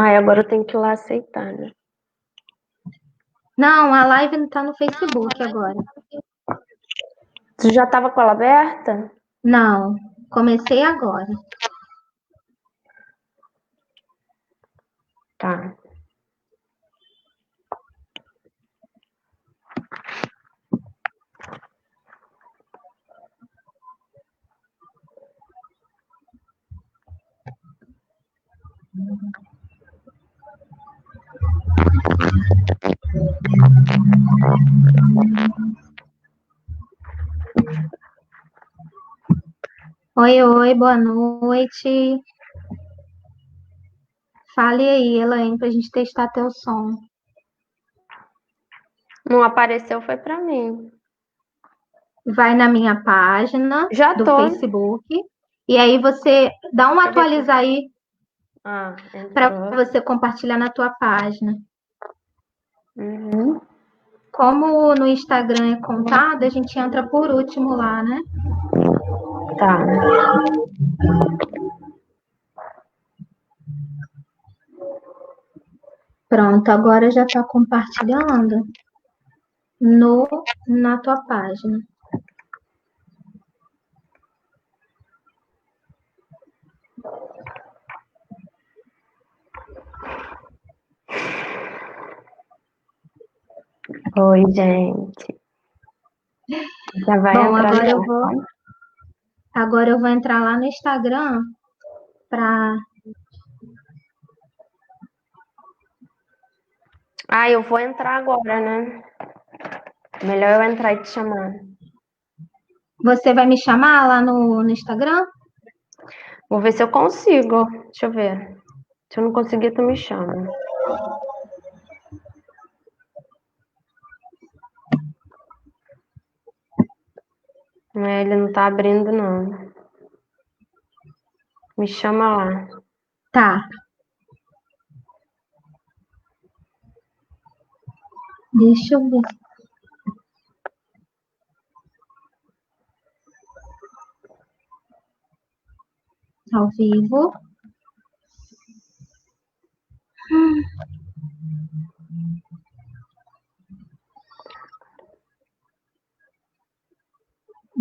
Ai, agora eu tenho que ir lá aceitar, né? Não, a live tá no Facebook agora. Tu já tava com ela aberta? Não, comecei agora. Tá. Oi, boa noite. Fale aí, Elaine, pra gente testar teu som. Não apareceu, foi pra mim. Vai na minha página Já do tô. Facebook e aí você dá uma Deixa eu ver atualizar aí para entrou. você compartilhar na tua página. Uhum. Como no Instagram é contado, a gente entra por último lá, né? Tá. Pronto, agora já está compartilhando na tua página. Oi, gente. Já vai Bom, entrar agora eu vou entrar lá no Instagram para. eu vou entrar agora, né? Melhor eu entrar e te chamar. Você vai me chamar lá no Instagram? Vou ver se eu consigo. Deixa eu ver. Se eu não conseguir, tu me chama. Ele não tá abrindo, não. Me chama lá. Tá. Deixa eu ver. Ao vivo.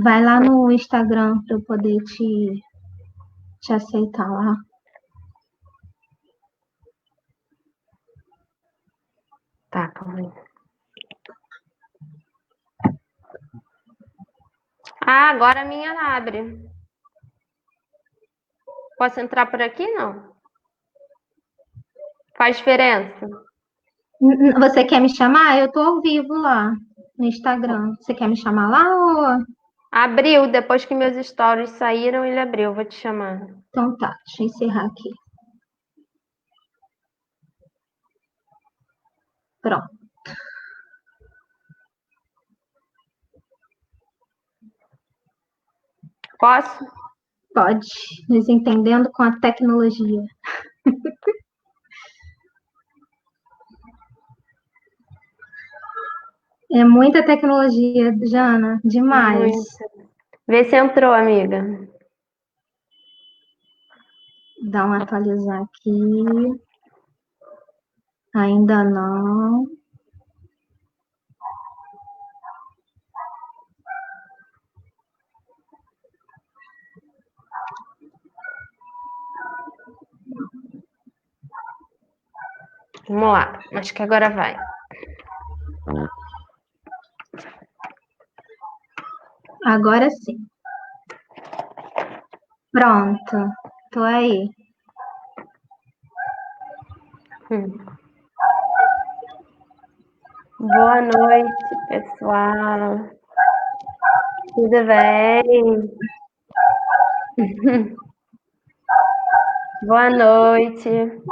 Vai lá no Instagram para eu poder te aceitar lá. Tá, calma aí. Agora a minha abre. Posso entrar por aqui, não? Faz diferença? Você quer me chamar? Eu tô ao vivo lá no Instagram. Você quer me chamar lá ou... Abriu, depois que meus stories saíram, ele abriu. Vou te chamar. Então tá, deixa eu encerrar aqui. Pronto. Posso? Pode. Nos entendendo com a tecnologia. É muita tecnologia, Jana. Demais. Muito. Vê se entrou, amiga. Dá uma atualizar aqui. Ainda não. Vamos lá. Acho que agora vai. Agora sim. Pronto. Tô aí. Boa noite, pessoal. Tudo bem? Boa noite.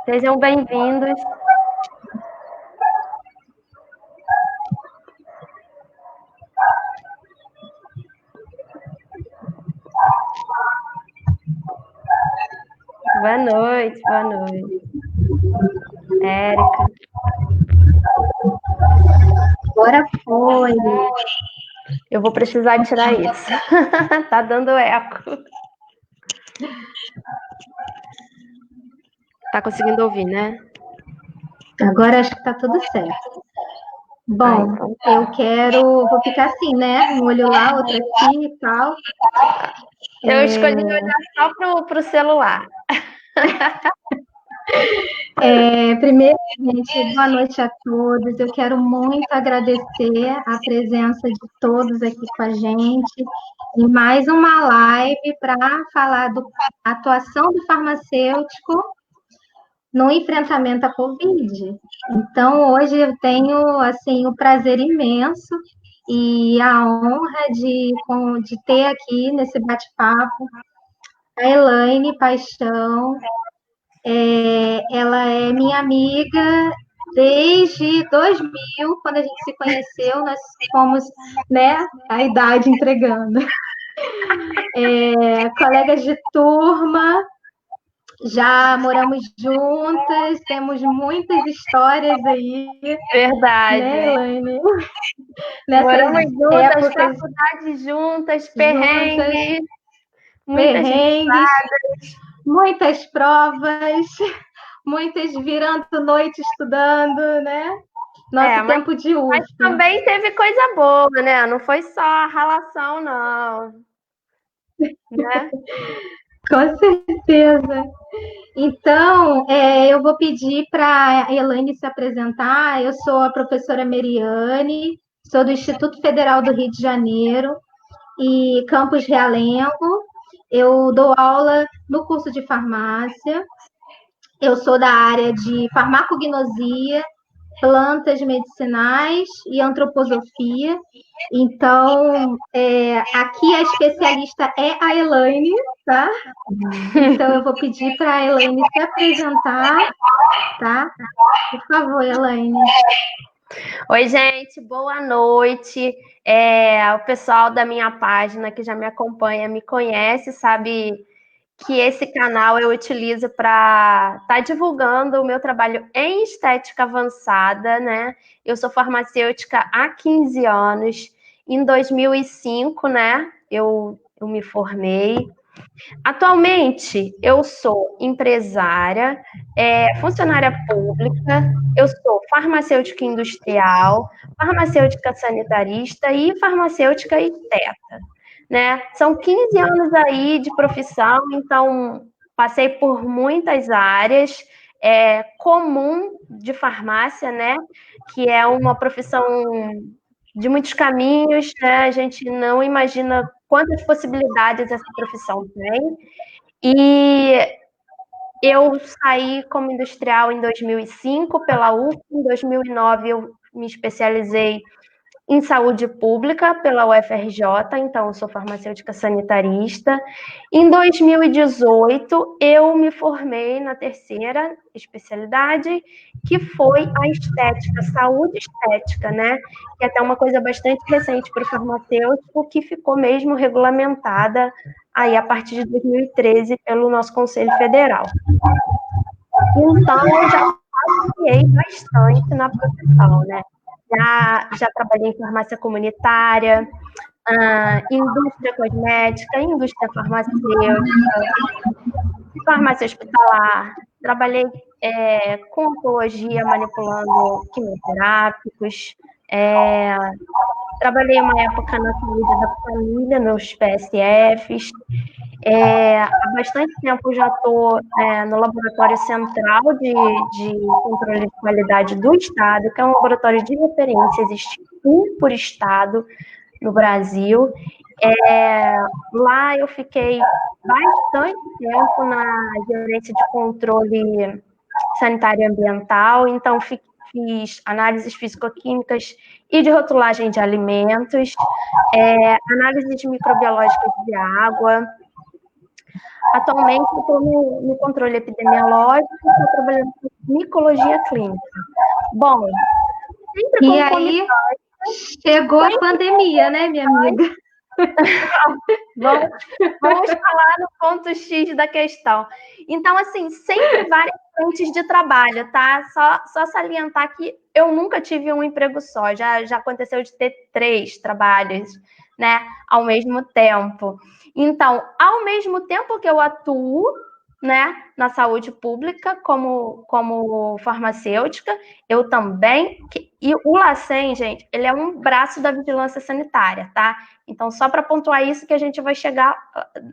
Sejam bem-vindos. Boa noite, boa noite. Érica. Agora foi. Eu vou precisar tirar isso. Tá dando eco. Tá conseguindo ouvir, né? Agora acho que tá tudo certo. Bom, vou ficar assim, né? Um olho lá, outro aqui e tal. Eu escolhi olhar só pro celular. Primeiro, gente, boa noite a todos. Eu quero muito agradecer a presença de todos aqui com a gente em mais uma live para falar da atuação do farmacêutico no enfrentamento à Covid. Então, hoje eu tenho assim o prazer imenso e a honra de ter aqui nesse bate-papo a Elaine Paixão. Ela é minha amiga desde 2000, quando a gente se conheceu, nós fomos, né, a idade entregando. Colegas de turma, já moramos juntas, temos muitas histórias aí. Verdade. Né, Elaine? Moramos juntas, faculdade juntas, perrengues, muitas provas, muitas virando noite estudando, né? Nosso tempo de UF. Mas também teve coisa boa, né? Não foi só a relação, não. Né? Com certeza. Então, eu vou pedir para a Elaine se apresentar. Eu sou a professora Meriane, sou do Instituto Federal do Rio de Janeiro e Campus Realengo. Eu dou aula no curso de farmácia. Eu sou da área de farmacognosia, plantas medicinais e antroposofia. Então, aqui a especialista é a Elaine, tá? Então, eu vou pedir para a Elaine se apresentar, tá? Por favor, Elaine. Oi, gente, boa noite. O pessoal da minha página que já me acompanha, me conhece, sabe que esse canal eu utilizo para estar divulgando o meu trabalho em estética avançada, né? Eu sou farmacêutica há 15 anos. Em 2005, né, eu me formei. Atualmente, eu sou empresária, funcionária pública, eu sou farmacêutica industrial, farmacêutica sanitarista e farmacêutica esteta. Né? São 15 anos aí de profissão, então passei por muitas áreas, comum de farmácia, né? Que é uma profissão de muitos caminhos, né? A gente não imagina quantas possibilidades essa profissão tem. E eu saí como industrial em 2005 pela UF, em 2009 eu me especializei em saúde pública pela UFRJ, então eu sou farmacêutica sanitarista. Em 2018, eu me formei na terceira especialidade, que foi a estética, saúde estética, né? Que é até uma coisa bastante recente para o farmacêutico, que ficou mesmo regulamentada aí a partir de 2013 pelo nosso Conselho Federal. Então, eu já passeei bastante na profissão, né? Já trabalhei em farmácia comunitária, indústria cosmética, indústria farmacêutica, farmácia hospitalar. Trabalhei com oncologia, manipulando quimioterápicos. Trabalhei uma época na saúde da família, nos PSFs. Há bastante tempo já estou no Laboratório Central de Controle de Qualidade do Estado, que é um laboratório de referência, existe um por estado no Brasil. Lá eu fiquei bastante tempo na gerência de controle sanitário e ambiental, então fiz análises físico-químicas e de rotulagem de alimentos, análises microbiológicas de água. Atualmente, eu estou no controle epidemiológico, estou trabalhando com micologia clínica. Bom, sempre e aí chegou a pandemia, né, minha amiga? Vamos falar no ponto X da questão. Então, assim, sempre várias frentes de trabalho, tá? Só salientar que eu nunca tive um emprego só, já aconteceu de ter 3 trabalhos, né, ao mesmo tempo. Então, ao mesmo tempo que eu atuo, né, na saúde pública como farmacêutica. Eu também. E o LACEN, gente, ele é um braço da vigilância sanitária, tá? Então, só para pontuar isso que a gente vai chegar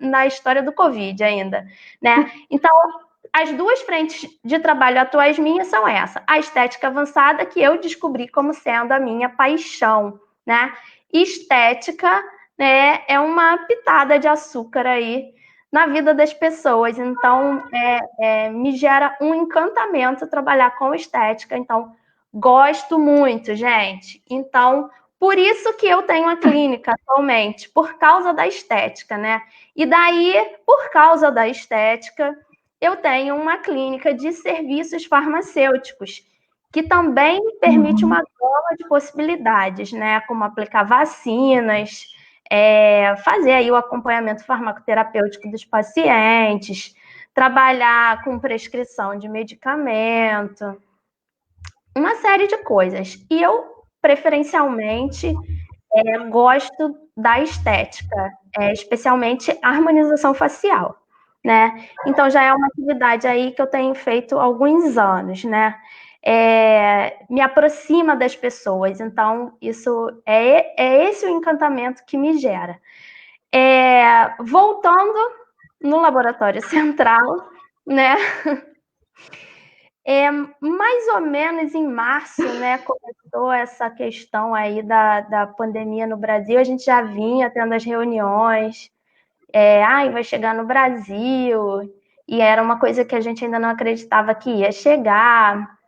na história do Covid ainda, né? Então, as duas frentes de trabalho atuais minhas são essa. A estética avançada, que eu descobri como sendo a minha paixão, né? Estética, né, é uma pitada de açúcar aí na vida das pessoas. Então, me gera um encantamento trabalhar com estética. Então, gosto muito, gente. Então, por isso que eu tenho a clínica atualmente, por causa da estética, né? E daí, por causa da estética, eu tenho uma clínica de serviços farmacêuticos, que também permite uma gama de possibilidades, né? Como aplicar vacinas, fazer aí o acompanhamento farmacoterapêutico dos pacientes, trabalhar com prescrição de medicamento, uma série de coisas. E eu, preferencialmente, gosto da estética, especialmente a harmonização facial, né? Então já é uma atividade aí que eu tenho feito há alguns anos, né? Me aproxima das pessoas, então isso é esse o encantamento que me gera. Voltando no laboratório central, né? Mais ou menos em março, né, começou essa questão aí da pandemia no Brasil. A gente já vinha tendo as reuniões, vai chegar no Brasil, e era uma coisa que a gente ainda não acreditava que ia chegar.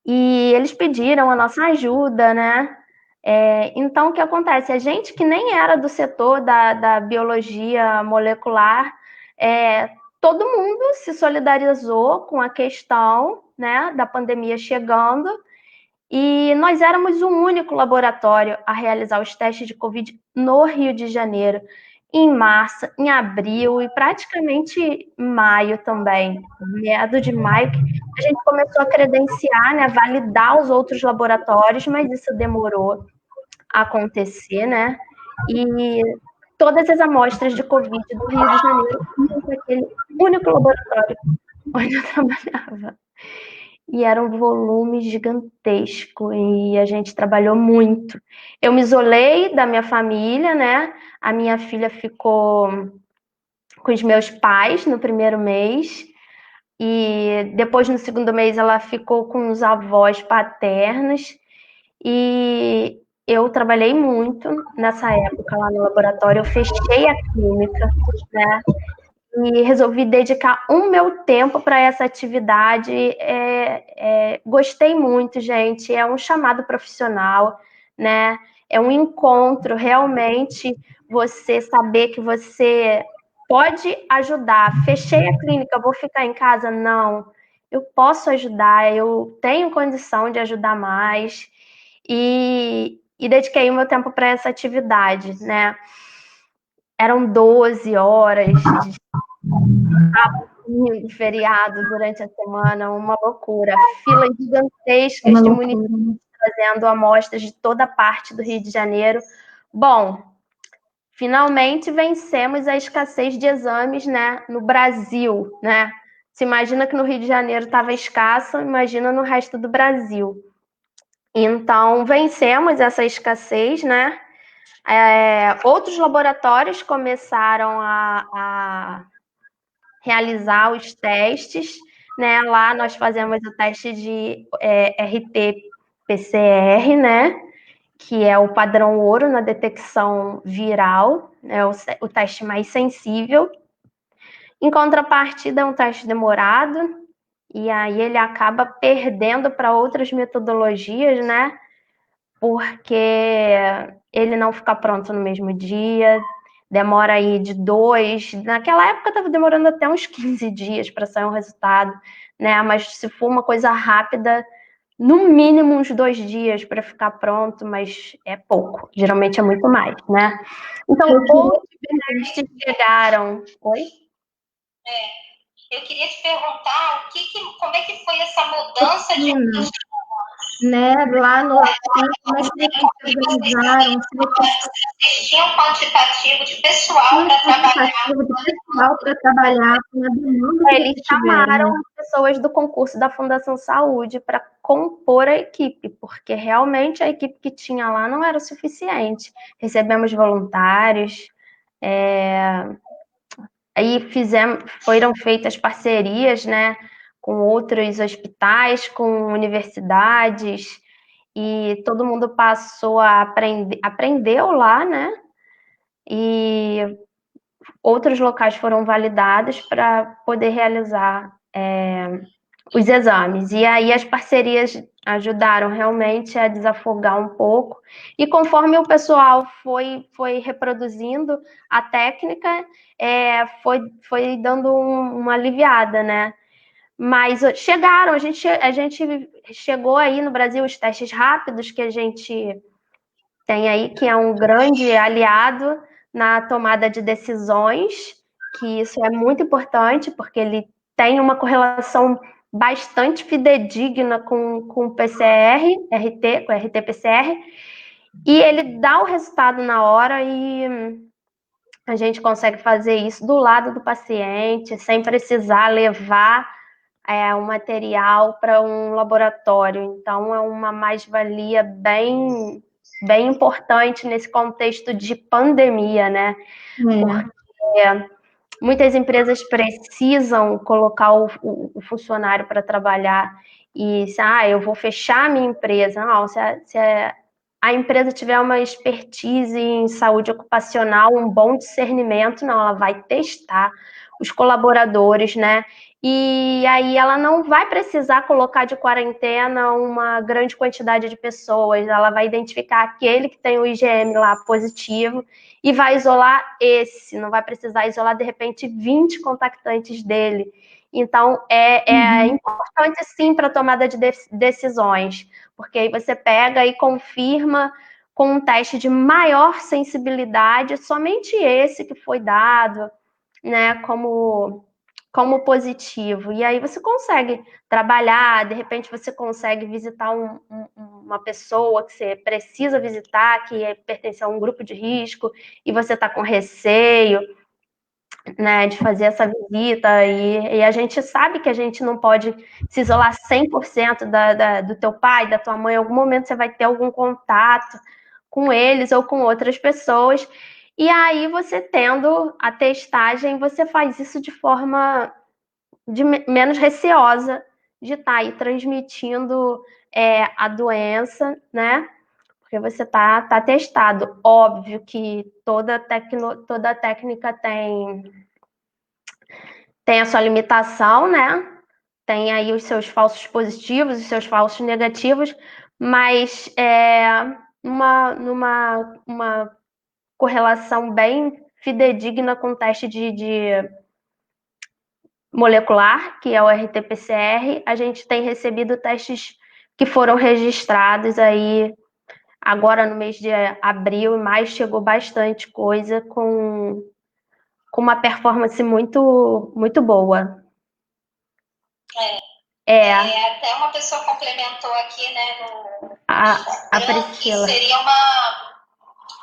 E eles pediram a nossa ajuda, né? Então, o que acontece? A gente que nem era do setor da biologia molecular, todo mundo se solidarizou com a questão, né, da pandemia chegando, e nós éramos o único laboratório a realizar os testes de Covid no Rio de Janeiro, em março, em abril e praticamente em maio também, meado de maio, a gente começou a credenciar, né, validar os outros laboratórios, mas isso demorou a acontecer, né? E todas as amostras de Covid do Rio de Janeiro iam para aquele único laboratório onde eu trabalhava. E era um volume gigantesco e a gente trabalhou muito. Eu me isolei da minha família, né? A minha filha ficou com os meus pais no primeiro mês e depois no segundo mês ela ficou com os avós paternos e eu trabalhei muito nessa época lá no laboratório. Eu fechei a clínica, né? E resolvi dedicar o meu tempo para essa atividade. Gostei muito, gente. É um chamado profissional, né? É um encontro, realmente, você saber que você pode ajudar. Fechei a clínica, vou ficar em casa? Não. Eu posso ajudar, eu tenho condição de ajudar mais. E dediquei o meu tempo para essa atividade, né? Eram 12 horas de feriado durante a semana, uma loucura. Filas gigantescas de municípios trazendo amostras de toda parte do Rio de Janeiro. Bom, finalmente vencemos a escassez de exames, né, no Brasil, né? Se imagina que no Rio de Janeiro estava escasso, imagina no resto do Brasil. Então, vencemos essa escassez, né? Outros laboratórios começaram a realizar os testes, né? Lá nós fazemos o teste de RT-PCR, né? Que é o padrão ouro na detecção viral, é o teste mais sensível. Em contrapartida, é um teste demorado, e aí ele acaba perdendo para outras metodologias, né? Porque ele não fica pronto no mesmo dia, demora aí de 2, naquela época estava demorando até uns 15 dias para sair um resultado, né? Mas se for uma coisa rápida, no mínimo uns 2 dias para ficar pronto, mas é pouco, geralmente é muito mais, né? Então, outros testes chegaram. Oi? Eu queria te perguntar como é que foi essa mudança de né, lá no LACIN, como é que vocês se organizaram? Se vocês tinham quantitativo de pessoal tinham para trabalhar? quantitativo de pessoal para trabalhar com a demanda que Eles vocês tiveram, chamaram né? pessoas do concurso da Fundação Saúde para compor a equipe, porque realmente a equipe que tinha lá não era o suficiente. Recebemos voluntários, aí foram feitas parcerias, né, com outros hospitais, com universidades, e todo mundo passou a aprendeu lá, né, e outros locais foram validados para poder realizar os exames. E aí as parcerias ajudaram realmente a desafogar um pouco. E conforme o pessoal foi reproduzindo a técnica, foi dando uma aliviada, né? Mas chegaram, a gente chegou aí no Brasil os testes rápidos que a gente tem aí, que é um grande aliado na tomada de decisões, que isso é muito importante, porque ele tem uma correlação bastante fidedigna com o PCR, com RT-PCR, e ele dá o resultado na hora e a gente consegue fazer isso do lado do paciente, sem precisar levar um material para um laboratório. Então, é uma mais-valia bem importante nesse contexto de pandemia, né? Porque muitas empresas precisam colocar o funcionário para trabalhar e eu vou fechar a minha empresa. Não, se a empresa tiver uma expertise em saúde ocupacional, um bom discernimento, não, ela vai testar os colaboradores, né? E aí ela não vai precisar colocar de quarentena uma grande quantidade de pessoas, ela vai identificar aquele que tem o IgM lá positivo e vai isolar esse, não vai precisar isolar, de repente, 20 contactantes dele. Então, é importante, sim, para a tomada de decisões, porque aí você pega e confirma com um teste de maior sensibilidade, somente esse que foi dado, né, como positivo. E aí você consegue trabalhar, de repente você consegue visitar uma pessoa que você precisa visitar, que pertence a um grupo de risco, e você está com receio, né, de fazer essa visita, e a gente sabe que a gente não pode se isolar 100% do teu pai, da tua mãe, em algum momento você vai ter algum contato com eles ou com outras pessoas, e aí você tendo a testagem, você faz isso de forma menos receosa de estar aí transmitindo a doença, né? Porque você tá testado. Óbvio que toda técnica tem a sua limitação, né? Tem aí os seus falsos positivos, os seus falsos negativos, mas uma correlação bem fidedigna com o teste de molecular, que é o RT-PCR, a gente tem recebido testes que foram registrados aí agora no mês de abril, mas chegou bastante coisa com uma performance muito boa. Até uma pessoa complementou aqui, né, a Priscila. Que seria uma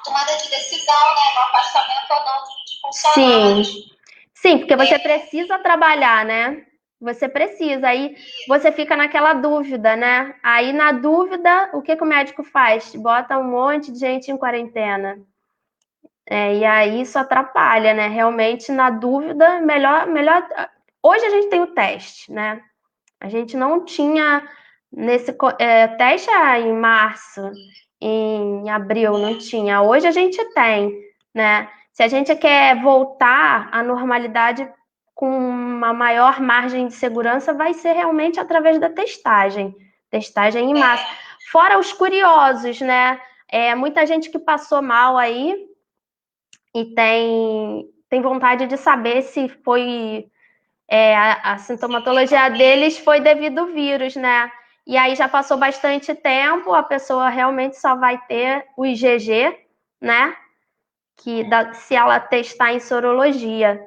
tomada de decisão, né, no afastamento ou não de funcionários. Sim, porque você precisa trabalhar, né? Você precisa, aí você fica naquela dúvida, né? Aí na dúvida, o que o médico faz? Bota um monte de gente em quarentena. E aí isso atrapalha, né? Realmente, na dúvida, melhor. Hoje a gente tem o teste, né? A gente não tinha nesse teste em março, em abril, não tinha. Hoje a gente tem, né? Se a gente quer voltar à normalidade com uma maior margem de segurança, vai ser realmente através da testagem em massa. Fora os curiosos, né? Muita gente que passou mal aí e tem vontade de saber se foi a sintomatologia deles foi devido ao vírus, né? E aí já passou bastante tempo, a pessoa realmente só vai ter o IgG, né? Se ela testar em sorologia,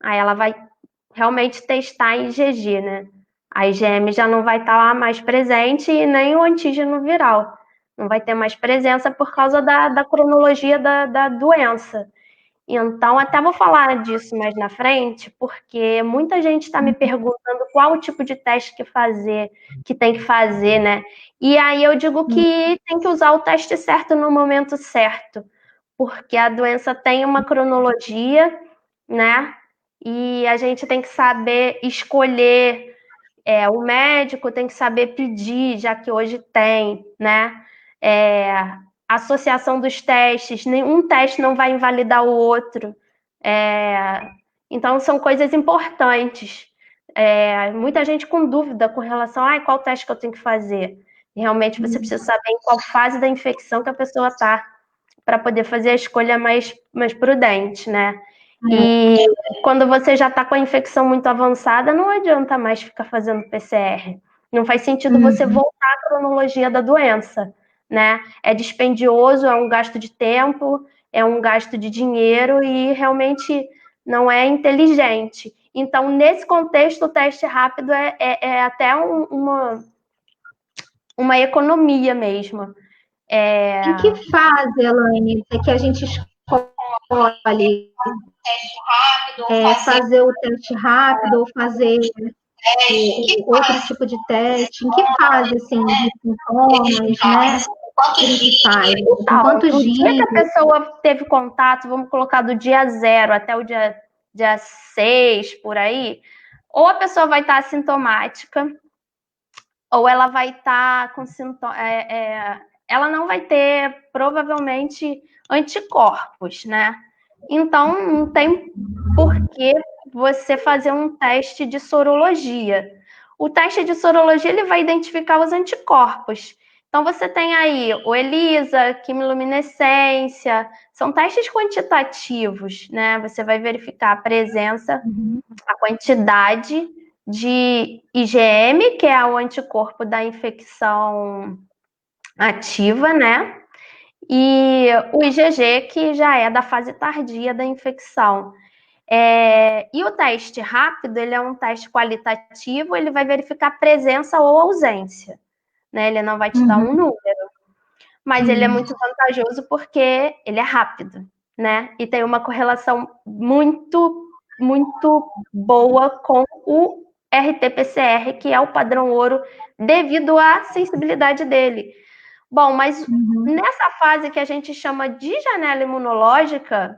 aí ela vai realmente testar em IgG, né? A IgM já não vai estar lá mais presente e nem o antígeno viral. Não vai ter mais presença por causa da cronologia da doença. Então, até vou falar disso mais na frente, porque muita gente está me perguntando qual o tipo de teste que tem que fazer, né? E aí eu digo que tem que usar o teste certo no momento certo, porque a doença tem uma cronologia, né? E a gente tem que saber escolher, o médico tem que saber pedir, já que hoje tem, né? Associação dos testes, nenhum teste não vai invalidar o outro. Então, são coisas importantes. Muita gente com dúvida com relação a qual teste que eu tenho que fazer. Realmente, você precisa saber em qual fase da infecção que a pessoa está, para poder fazer a escolha mais prudente, né? E quando você já está com a infecção muito avançada, não adianta mais ficar fazendo PCR. Não faz sentido você voltar à cronologia da doença, né? É dispendioso, é um gasto de tempo, é um gasto de dinheiro e realmente não é inteligente. Então, nesse contexto, o teste rápido é até uma economia mesmo. Em que fase, Elaine, é que a gente escolhe Teste rápido, fazer o teste rápido ou fazer outro tipo de teste? Em que fase, assim, de sintomas, né? Principais? Em quantos O dia que dias? a pessoa teve contato, vamos colocar do dia 0 até o dia 6, por aí, ou a pessoa vai estar assintomática, ou ela vai estar com sintomas. Ela não vai ter, provavelmente, anticorpos, né? Então, não tem por que você fazer um teste de sorologia. O teste de sorologia ele vai identificar os anticorpos. Então, você tem aí o ELISA, quimiluminescência, são testes quantitativos, né? Você vai verificar a presença, a quantidade de IgM, que é o anticorpo da infecção ativa, né? E o IgG, que já é da fase tardia da infecção. E o teste rápido, ele é um teste qualitativo, ele vai verificar presença ou ausência, né? Ele não vai te dar um número, mas ele é muito vantajoso porque ele é rápido, né? E tem uma correlação muito, muito boa com o RT-PCR, que é o padrão ouro, devido à sensibilidade dele. Bom, mas nessa fase que a gente chama de janela imunológica,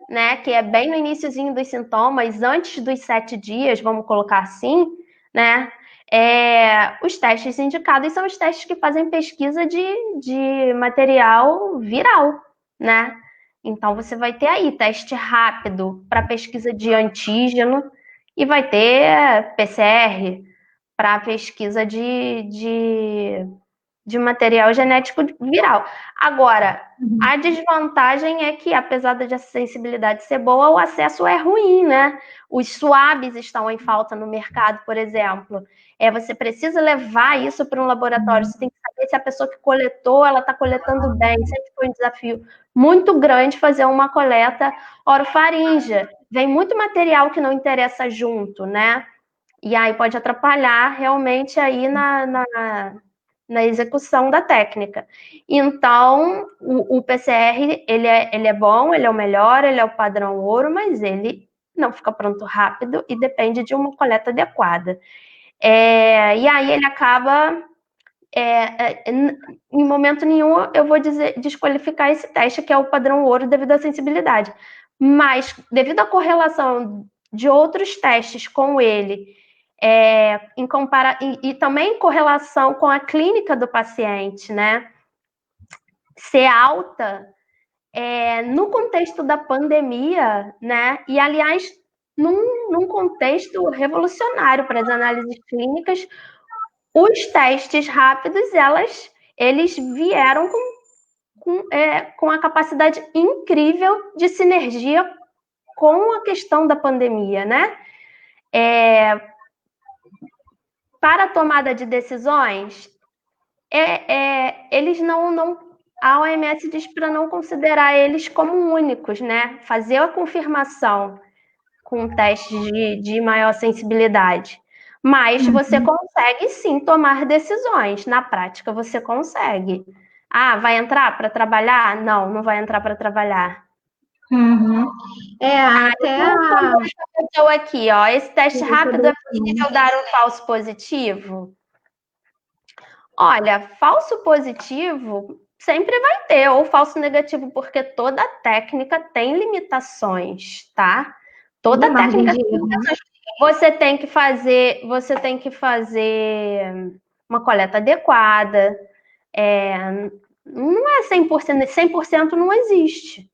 né, que é bem no iniciozinho dos sintomas, antes dos 7 dias, vamos colocar assim, né, os testes indicados são os testes que fazem pesquisa de material viral, né? Então, você vai ter aí teste rápido para pesquisa de antígeno e vai ter PCR para pesquisa de material genético viral. Agora, a desvantagem é que, apesar da sensibilidade ser boa, o acesso é ruim, né? Os swabs estão em falta no mercado, por exemplo. Você precisa levar isso para um laboratório. Você tem que saber se a pessoa que coletou, ela está coletando bem. Sempre foi um desafio muito grande fazer uma coleta orofaríngea. Vem muito material que não interessa junto, né? E aí pode atrapalhar realmente aí na execução da técnica. Então, o PCR, ele é bom, ele é o melhor, ele é o padrão ouro, mas ele não fica pronto rápido e depende de uma coleta adequada. E aí ele acaba, em momento nenhum, eu vou desqualificar esse teste, que é o padrão ouro, devido à sensibilidade. Mas, devido à correlação de outros testes com ele, e também em correlação com a clínica do paciente, né? Ser alta no contexto da pandemia, né? E, aliás, num contexto revolucionário para as análises clínicas, os testes rápidos, eles vieram com a capacidade incrível de sinergia com a questão da pandemia, né? Para a tomada de decisões, eles não. A OMS diz para não considerar eles como únicos, né? Fazer a confirmação com testes de maior sensibilidade. Mas você consegue sim tomar decisões. Na prática, você consegue. Ah, vai entrar para trabalhar? Não, não vai entrar para trabalhar. Até a... Pessoa aqui, ó, esse teste rápido é possível dar um falso positivo? Olha, falso positivo sempre vai ter, ou falso negativo, porque toda técnica tem limitações, tá? Toda técnica tem limitações. Você tem que fazer uma coleta adequada. Não é 100%, 100% não existe.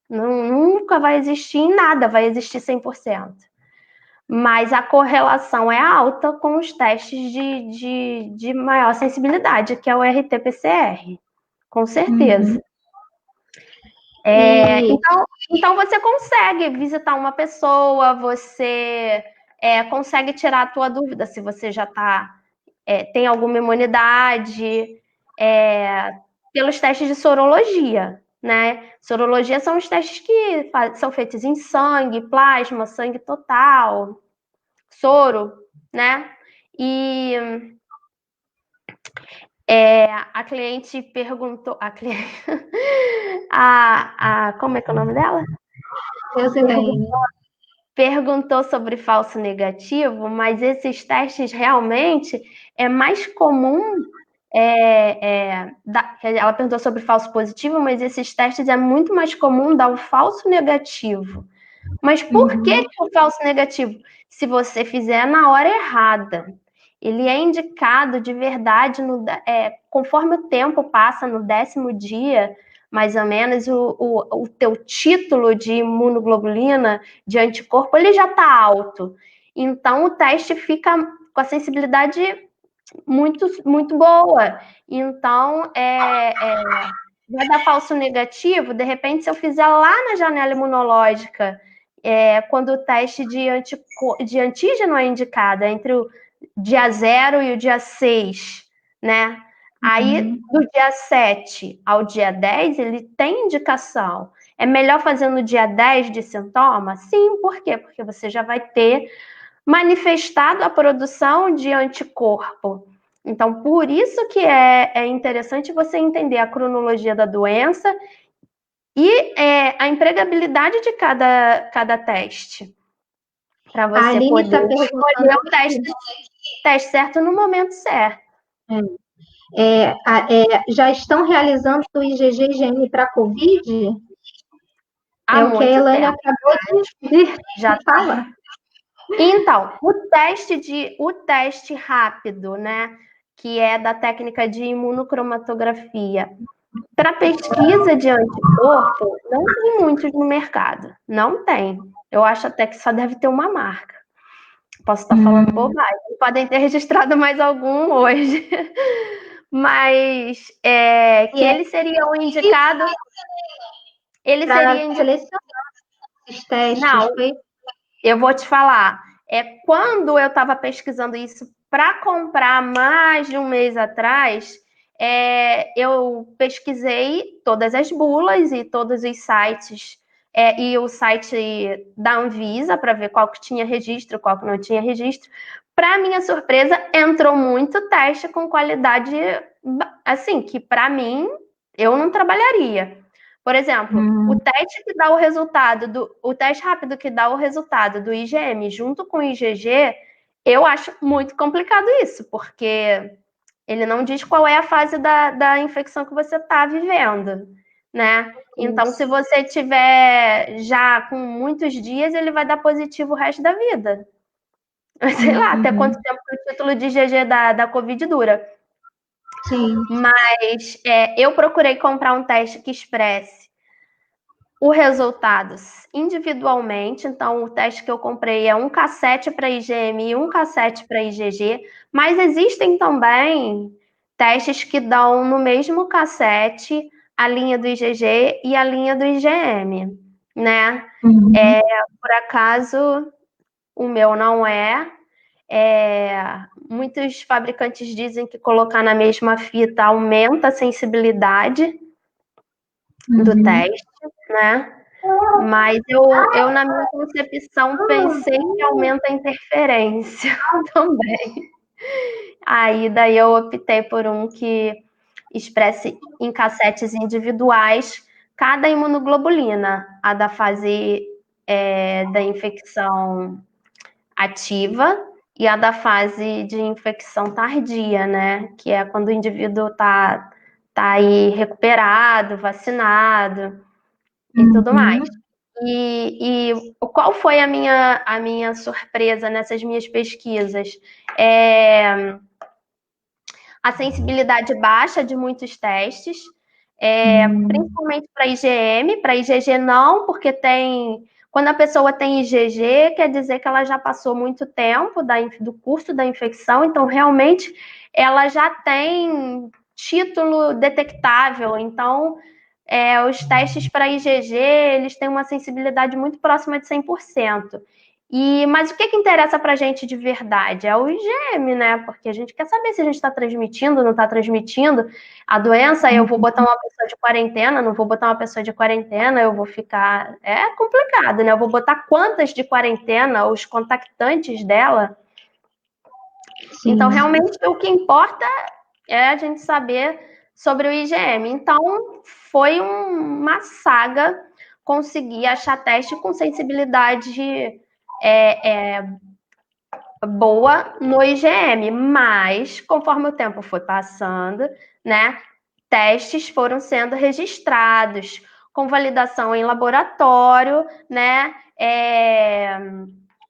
Nunca vai existir em nada, vai existir 100%. Mas a correlação é alta com os testes de maior sensibilidade, que é o RT-PCR, com certeza. Então você consegue visitar uma pessoa, você consegue tirar a tua dúvida se você já tem alguma imunidade, pelos testes de sorologia, né? Sorologia são os testes que são feitos em sangue, plasma, sangue total, soro, né? E a cliente perguntou, como é que é o nome dela? Perguntou sobre falso negativo, mas esses testes realmente é mais comum. Ela perguntou sobre falso positivo, mas esses testes é muito mais comum dar o falso negativo. Mas por que o falso negativo? Se você fizer na hora errada. Ele é indicado de verdade conforme o tempo passa, no 10º dia, mais ou menos, o teu título de imunoglobulina, de anticorpo, ele já está alto. Então, o teste fica com a sensibilidade muito, muito boa. Então, vai dar falso negativo, de repente, se eu fizer lá na janela imunológica, quando o teste de antígeno é indicado, entre o dia 0 e o dia 6, né? Aí, do dia 7 ao dia 10, ele tem indicação. É melhor fazer no dia 10 de sintoma? Sim, por quê? Porque você já vai ter manifestado a produção de anticorpo. Então, por isso que é interessante você entender a cronologia da doença e a empregabilidade de cada teste. Para você poder escolher o teste certo no momento certo. Já estão realizando o IgG-IgM para COVID? Há o que a Elaine acabou de falar. Então, o teste rápido, né, que é da técnica de imunocromatografia, para pesquisa de anticorpo, não tem muitos no mercado. Não tem. Eu acho até que só deve ter uma marca. Posso estar falando bobagem. Podem ter registrado mais algum hoje. Mas que ele seria o indicado. Ele seria indicado. Esses testes. Não, eu vou te falar. Quando eu estava pesquisando isso para comprar mais de um mês atrás, eu pesquisei todas as bulas e todos os sites, e o site da Anvisa, para ver qual que tinha registro, qual que não tinha registro. Para minha surpresa, entrou muito teste com qualidade, assim, que para mim, eu não trabalharia. Por exemplo, o teste que dá o teste rápido que dá o resultado do IgM junto com o IgG, eu acho muito complicado isso, porque ele não diz qual é a fase da infecção que você está vivendo, né? Então, se você tiver já com muitos dias, ele vai dar positivo o resto da vida. Sei lá, até quanto tempo que o título de IgG da Covid dura. Sim. Mas eu procurei comprar um teste que expresse os resultados individualmente. Então, o teste que eu comprei é um cassete para IgM e um cassete para IgG, mas existem também testes que dão no mesmo cassete a linha do IgG e a linha do IgM, né? Por acaso, o meu não é. Muitos fabricantes dizem que colocar na mesma fita aumenta a sensibilidade do teste, né? Mas eu na minha concepção, pensei que aumenta a interferência também. Aí, daí eu optei por um que expresse em cassetes individuais cada imunoglobulina, a da fase da infecção ativa e a da fase de infecção tardia, né? Que é quando o indivíduo tá aí recuperado, vacinado e tudo mais. E qual foi a minha surpresa nessas minhas pesquisas? A sensibilidade baixa de muitos testes, principalmente para IgM, para IgG não, porque quando a pessoa tem IgG, quer dizer que ela já passou muito tempo do curso da infecção, então realmente ela já tem título detectável, então os testes para IgG, eles têm uma sensibilidade muito próxima de 100%. Mas o que interessa para a gente de verdade? É o IgM, né? Porque a gente quer saber se a gente está transmitindo, não está transmitindo a doença. Eu vou botar uma pessoa de quarentena, não vou botar uma pessoa de quarentena, eu vou ficar... É complicado, né? Eu vou botar quantas de quarentena, os contactantes dela. Sim. Então, realmente, o que importa é a gente saber sobre o IgM. Então, foi uma saga conseguir achar teste com sensibilidade boa no IgM, mas conforme o tempo foi passando, né, testes foram sendo registrados com validação em laboratório, né,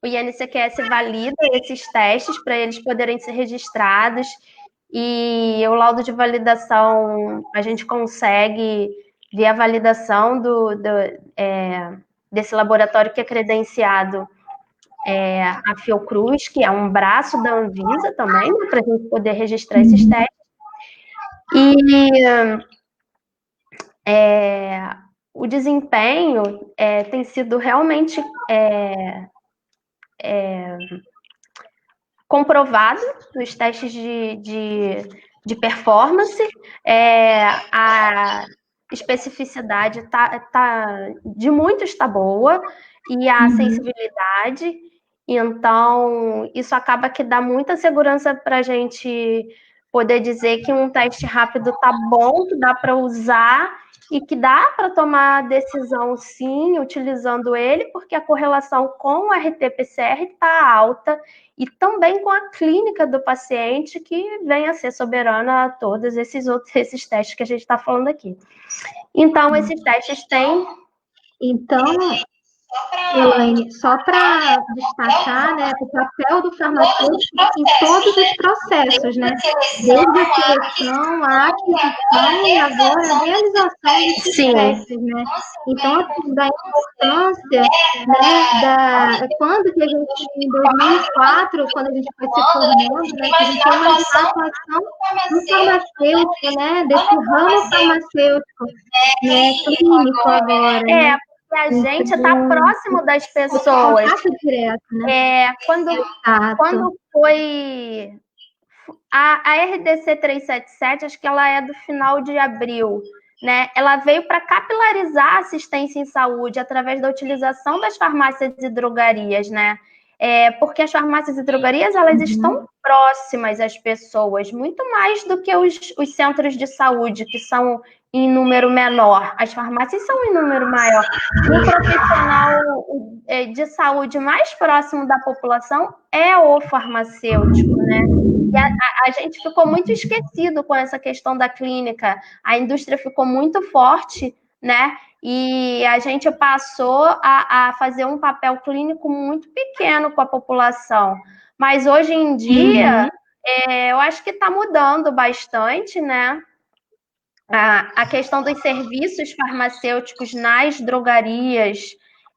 o INCQS valida esses testes para eles poderem ser registrados e o laudo de validação, a gente consegue ver a validação desse laboratório que é credenciado a Fiocruz, que é um braço da Anvisa também, né, para a gente poder registrar esses testes. E o desempenho tem sido realmente comprovado nos testes de performance. A especificidade de muitos está boa, e a sensibilidade. Então, isso acaba que dá muita segurança para a gente poder dizer que um teste rápido está bom, que dá para usar e que dá para tomar decisão, sim, utilizando ele, porque a correlação com o RT-PCR está alta e também com a clínica do paciente, que vem a ser soberana a todos esses testes que a gente está falando aqui. Então, esses testes têm... Então, Elaine, só para destacar, né, o papel do farmacêutico em todos os processos, né? Desde a seleção, a aquisição e agora a realização desses testes, né? Então, assim, da importância, né, quando que a gente, em 2004, quando a gente foi se formando, né, que a gente tem uma atuação do farmacêutico, né, desse ramo farmacêutico, né, clínico agora, né? A gente está próximo das pessoas. Direto, né? Quando foi a RDC 377, acho que ela é do final de abril, né? Ela veio para capilarizar a assistência em saúde através da utilização das farmácias e drogarias, né? Porque as farmácias e drogarias, elas estão próximas às pessoas, muito mais do que os centros de saúde, que são em número menor. As farmácias são em número maior. O profissional de saúde mais próximo da população é o farmacêutico, né? E a gente ficou muito esquecido com essa questão da clínica. A indústria ficou muito forte, né? E a gente passou a fazer um papel clínico muito pequeno com a população. Mas hoje em dia, eu acho que está mudando bastante, né? A questão dos serviços farmacêuticos nas drogarias,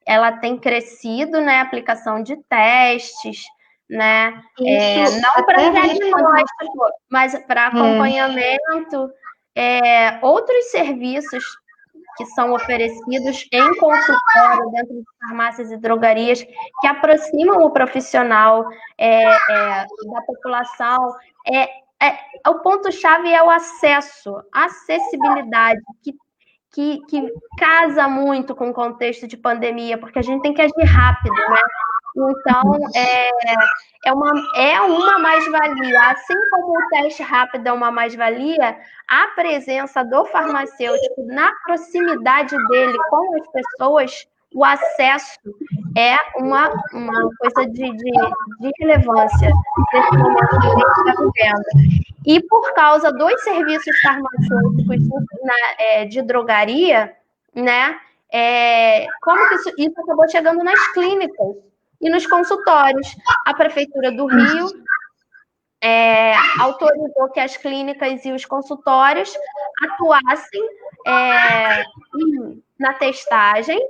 ela tem crescido, né? A aplicação de testes, né? Não para diagnóstico, mas para acompanhamento. Outros serviços que são oferecidos em consultório, dentro de farmácias e drogarias, que aproximam o profissional da população. O ponto-chave é o acesso, a acessibilidade, que casa muito com o contexto de pandemia, porque a gente tem que agir rápido, né? Então, é uma mais-valia. Assim como o teste rápido é uma mais-valia, a presença do farmacêutico na proximidade dele com as pessoas, o acesso é uma coisa de relevância nesse momento que a gente está vivendo. E por causa dos serviços farmacêuticos de drogaria, né? Como que isso acabou chegando nas clínicas e nos consultórios? A Prefeitura do Rio autorizou que as clínicas e os consultórios atuassem na testagem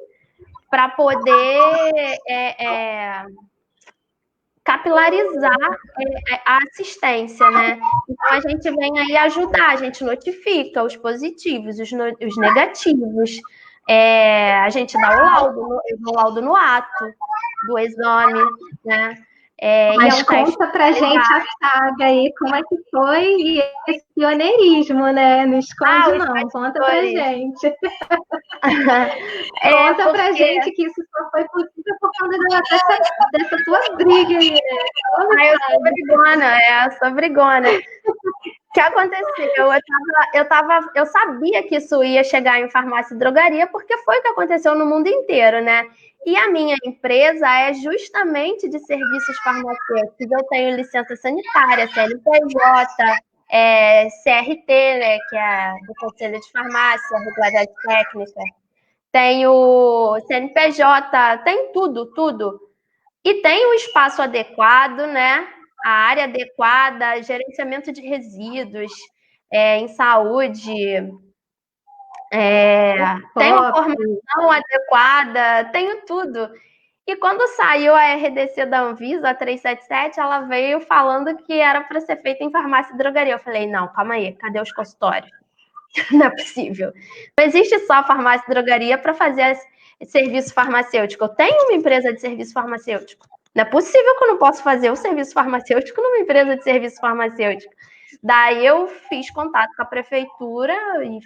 para poder capilarizar a assistência, né? Então, a gente vem aí ajudar, a gente notifica os positivos, os negativos, a gente dá o laudo no ato do exame, né? Mas conta pra gente a saga aí, como é que foi esse pioneirismo, né? Não esconde não, conta pra gente. Conta pra gente que isso só foi possível por conta dessa tua briga aí, né? Eu sou brigona. O que aconteceu? Eu sabia que isso ia chegar em farmácia e drogaria, porque foi o que aconteceu no mundo inteiro, né? E a minha empresa é justamente de serviços farmacêuticos. Eu tenho licença sanitária, CNPJ, CRT, né, que é do Conselho de Farmácia, Regularidade Técnica. Tenho CNPJ, tem tudo. E tem o espaço adequado, né? A área adequada, gerenciamento de resíduos em saúde, tenho formação adequada, tenho tudo. E quando saiu a RDC da Anvisa, a 377, ela veio falando que era para ser feita em farmácia e drogaria. Eu falei, não, calma aí, cadê os consultórios? Não é possível. Não existe só farmácia e drogaria para fazer serviço farmacêutico. Eu tenho uma empresa de serviço farmacêutico. Não é possível que eu não possa fazer o serviço farmacêutico numa empresa de serviço farmacêutico. Daí eu fiz contato com a prefeitura e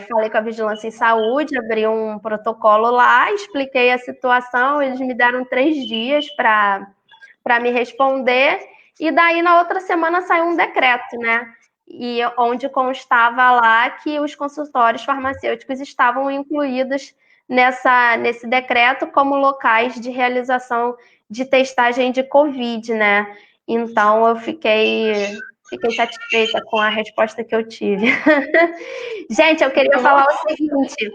falei com a Vigilância em Saúde, abri um protocolo lá, expliquei a situação, eles me deram 3 dias para me responder, e daí na outra semana saiu um decreto, né? E onde constava lá que os consultórios farmacêuticos estavam incluídos nesse decreto como locais de realização de testagem de Covid, né? Então, eu fiquei satisfeita com a resposta que eu tive. Gente, eu queria falar o seguinte,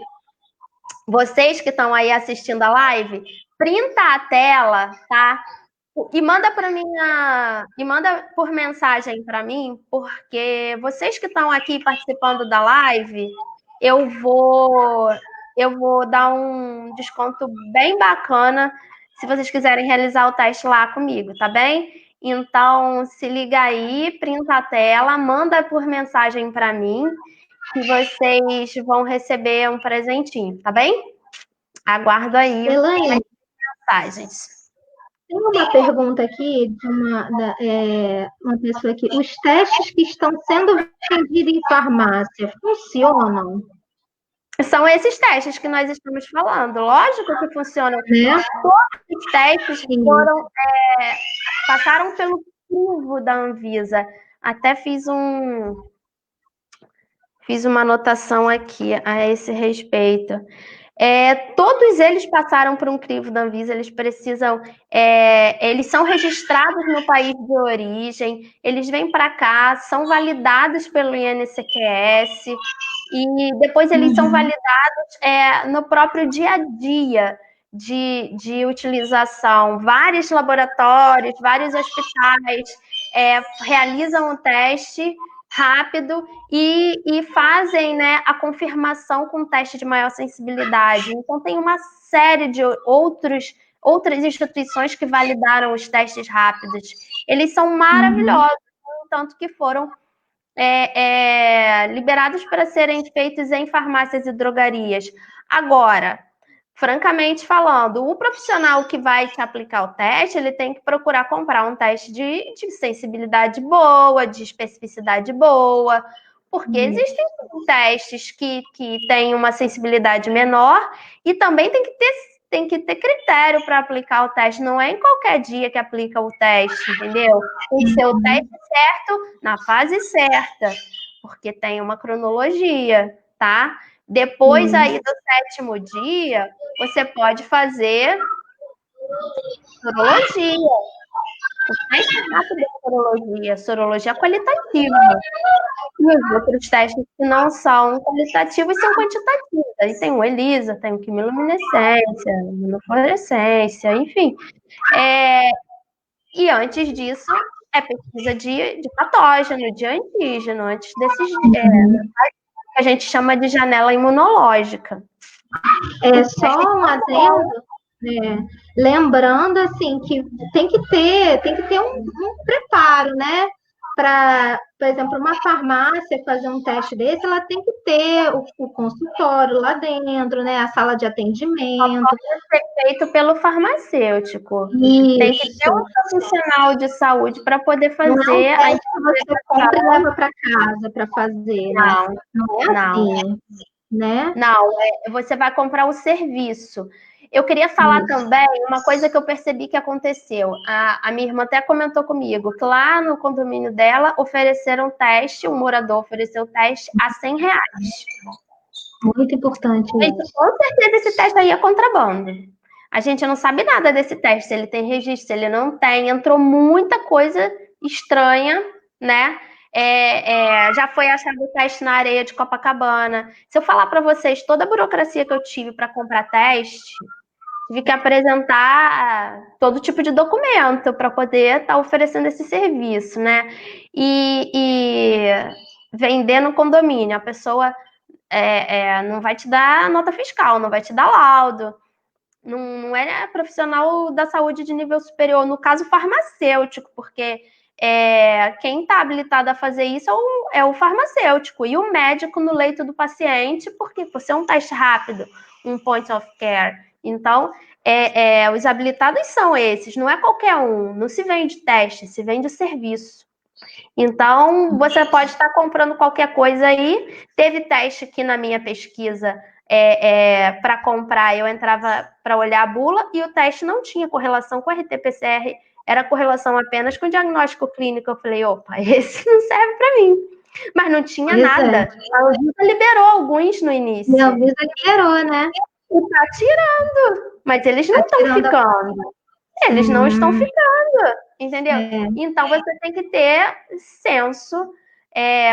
vocês que estão aí assistindo a live, printa a tela, tá? E manda por mensagem para mim, porque vocês que estão aqui participando da live, eu vou dar um desconto bem bacana se vocês quiserem realizar o teste lá comigo, tá bem? Então, se liga aí, printa a tela, manda por mensagem para mim, que vocês vão receber um presentinho, tá bem? Aguardo aí Elaine, mensagens. Tem uma pergunta aqui de uma pessoa aqui. Os testes que estão sendo vendidos em farmácia funcionam? São esses testes que nós estamos falando. Lógico que funcionam. Todos os testes passaram pelo crivo da Anvisa. Até fiz uma anotação aqui a esse respeito. Todos eles passaram por um crivo da Anvisa, eles são registrados no país de origem, eles vêm para cá, são validados pelo INCQS e depois eles são validados no próprio dia a dia de utilização. Vários laboratórios, vários hospitais realizam o teste rápido e fazem, né, a confirmação com teste de maior sensibilidade. Então, tem uma série de outras instituições que validaram os testes rápidos. Eles são maravilhosos, tanto que foram liberados para serem feitos em farmácias e drogarias. Agora, francamente falando, o profissional que vai te aplicar o teste, ele tem que procurar comprar um teste de sensibilidade boa, de especificidade boa, Porque existem testes que têm uma sensibilidade menor e também tem que ter critério para aplicar o teste. Não é em qualquer dia que aplica o teste, entendeu? Tem que ser o teste certo na fase certa, porque tem uma cronologia, tá? Depois aí do 7º dia, você pode fazer sorologia. O teste rápido é sorologia qualitativa. E os outros testes que não são qualitativos são quantitativos. Aí tem o ELISA, tem o quimiluminescência, imunofluorescência, enfim. E antes disso, é pesquisa de patógeno, de antígeno, antes desses que a gente chama de janela imunológica. Só um adendo, lembrando assim que tem que ter um preparo, né? Para, por exemplo, uma farmácia fazer um teste desse, ela tem que ter o consultório lá dentro, né? A sala de atendimento. Pode ser feito pelo farmacêutico. Isso. Tem que ter um profissional de saúde para poder fazer. Não é um teste que você compra e leva para casa para fazer. Não é assim, né? Não, você vai comprar o serviço. Eu queria falar também uma coisa que eu percebi que aconteceu. A minha irmã até comentou comigo que lá no condomínio dela ofereceram teste, um morador ofereceu teste a R$100. Muito importante isso. Com certeza esse teste aí é contrabando. A gente não sabe nada desse teste, se ele tem registro, se ele não tem. Entrou muita coisa estranha, né? Já foi achado o teste na areia de Copacabana. Se eu falar para vocês toda a burocracia que eu tive para comprar teste, tive que apresentar todo tipo de documento para poder estar oferecendo esse serviço, né? E vender no condomínio, a pessoa não vai te dar nota fiscal, não vai te dar laudo. Não é profissional da saúde de nível superior, no caso farmacêutico, porque quem está habilitado a fazer isso é o farmacêutico e o médico no leito do paciente, porque por ser um teste rápido, um point of care. Então, os habilitados são esses, não é qualquer um, não se vende teste, se vende serviço. Então, você pode estar comprando qualquer coisa aí. Teve teste que na minha pesquisa para comprar, eu entrava para olhar a bula e o teste não tinha correlação com RT-PCR, era correlação apenas com o diagnóstico clínico. Eu falei, opa, esse não serve para mim. Mas não tinha nada. A Anvisa liberou alguns no início. A Anvisa liberou, né? E tá tirando. Mas eles não estão ficando. Eles não estão ficando, entendeu? Então, você tem que ter senso.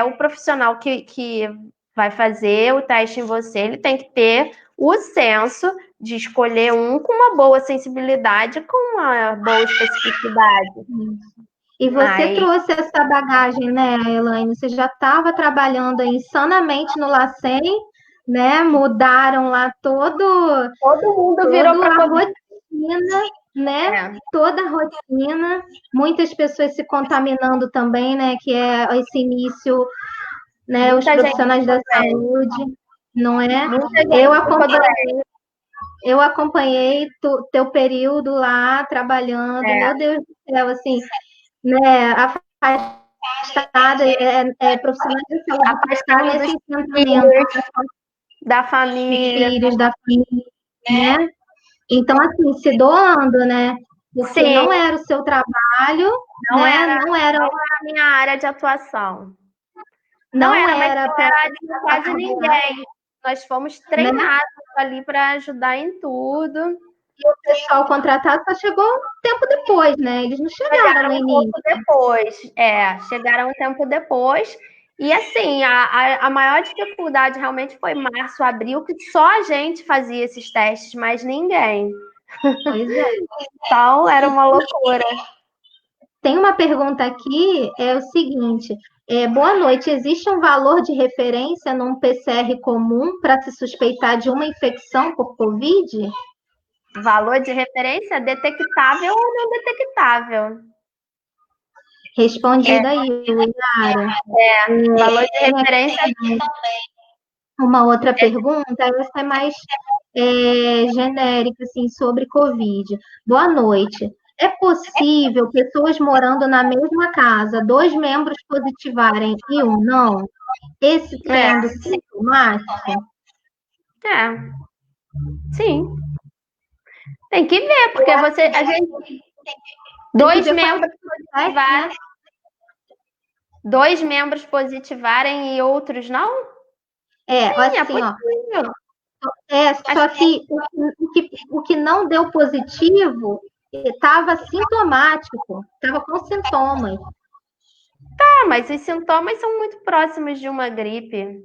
O profissional que vai fazer o teste em você, ele tem que ter o senso de escolher um com uma boa sensibilidade, com uma boa especificidade. E você trouxe essa bagagem, né, Elaine? Você já estava trabalhando insanamente no LACEN, né? Mudaram lá todo mundo virou para a rotina, né? Toda a rotina, muitas pessoas se contaminando também, né? Que é esse início, né? Os profissionais da saúde, não é? Eu acompanhei teu período lá trabalhando, meu Deus do céu, assim, né? Afastada, profissionais da saúde afastada nesse enfrentamento da família, filhos da família, né? Então, assim, se doando, né? Porque não era o seu trabalho, não né? Não era a minha área de atuação. Não era de quase ninguém. Nós fomos treinados ali para ajudar em tudo. E o pessoal contratado só chegou um tempo depois, né? Eles não chegaram no início. Chegaram um tempo depois. E assim, a maior dificuldade realmente foi março, abril, que só a gente fazia esses testes, mas ninguém. Pois é. Então, era uma loucura. Tem uma pergunta aqui, é o seguinte: boa noite, existe um valor de referência num PCR comum para se suspeitar de uma infecção por Covid? Valor de referência detectável ou não detectável? Respondido aí, Inara. Valor de referência também. Uma outra pergunta, essa é mais genérica, assim, sobre Covid. Boa noite. é possível pessoas morando na mesma casa, 2 membros positivarem e um não? Esse sendo sintomático? Sim. Tem que ver, porque a gente... Dois membros positivarem, né? 2 membros positivarem e outros não? Sim, assim, ó. Só que o que não deu positivo estava sintomático, estava com sintomas. Mas os sintomas são muito próximos de uma gripe.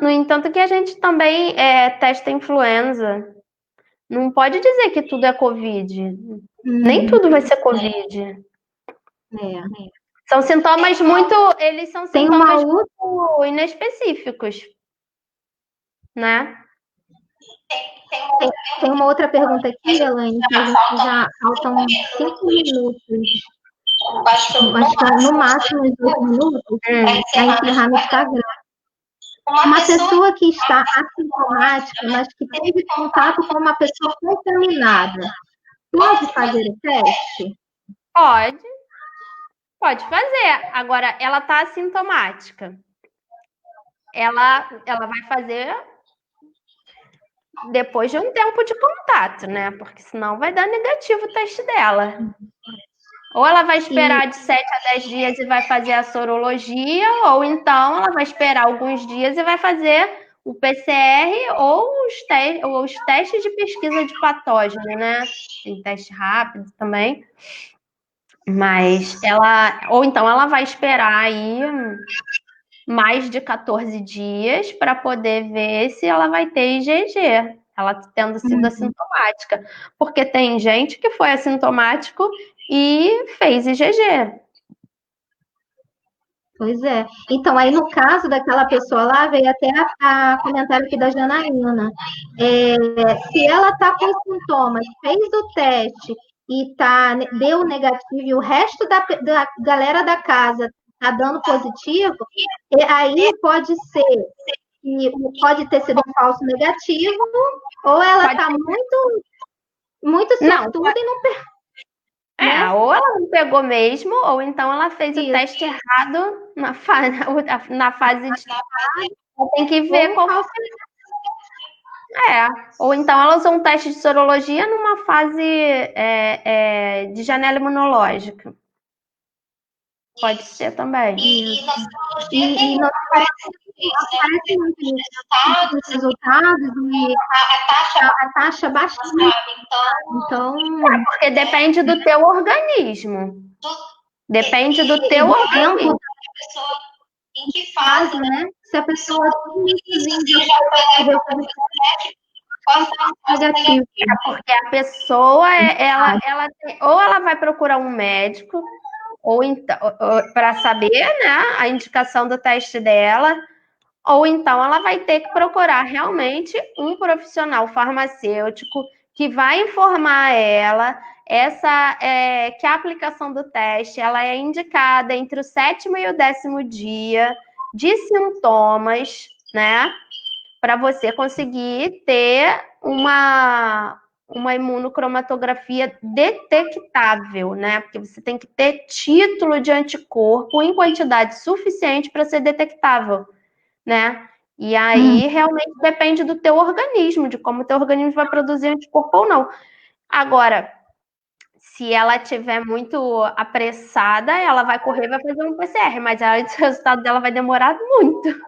No entanto, que a gente também testa influenza. Não pode dizer que tudo é Covid. Nem tudo vai ser Covid. São sintomas muito... Eles são sintomas muito inespecíficos, né? Tem uma outra pergunta aqui, Elaine, que a gente já faltam 5 minutos. Acho que no máximo uns 8 minutos a encerrar no Instagram. Uma pessoa que está assintomática, mas que teve contato com uma pessoa contaminada, pode fazer o teste? Pode fazer. Agora, ela está assintomática. Ela vai fazer depois de um tempo de contato, né? Porque senão vai dar negativo o teste dela. Ou ela vai esperar de 7 a 10 dias e vai fazer a sorologia, ou então ela vai esperar alguns dias e vai fazer o PCR ou os testes de pesquisa de patógeno, né? Tem teste rápido também. Mas ou então ela vai esperar aí mais de 14 dias para poder ver se ela vai ter IgG, ela tendo sido assintomática. Porque tem gente que foi assintomático e fez IgG. Pois é. Então, aí no caso daquela pessoa lá, veio até a comentário aqui da Janaína. Se ela está com sintomas, fez o teste e deu negativo, e o resto da galera da casa está dando positivo, aí pode ter sido um falso negativo, ou ela está muito sortuda e não pegou. Ou ela não pegou mesmo, ou então ela fez o teste errado na fase de... Tem que ver qual foi. Ou então ela usou um teste de sorologia numa fase de janela imunológica. Pode ser também. E na sorologia não aparece os resultados e a taxa bastante. Então, porque depende do teu organismo. Depende do teu organismo. Em que fase, né? Se a pessoa negativo. Porque a pessoa, ou ela vai procurar um médico, ou então, para saber, né, a indicação do teste dela, ou então ela vai ter que procurar realmente um profissional farmacêutico que vai informar ela que a aplicação do teste ela é indicada entre o 7º e o 10º dia de sintomas, né? Para você conseguir ter uma imunocromatografia detectável, né? Porque você tem que ter título de anticorpo em quantidade suficiente para ser detectável, né? E aí realmente depende do teu organismo, de como o teu organismo vai produzir anticorpo ou não. Agora, se ela estiver muito apressada, ela vai correr e vai fazer um PCR, mas aí o resultado dela vai demorar muito.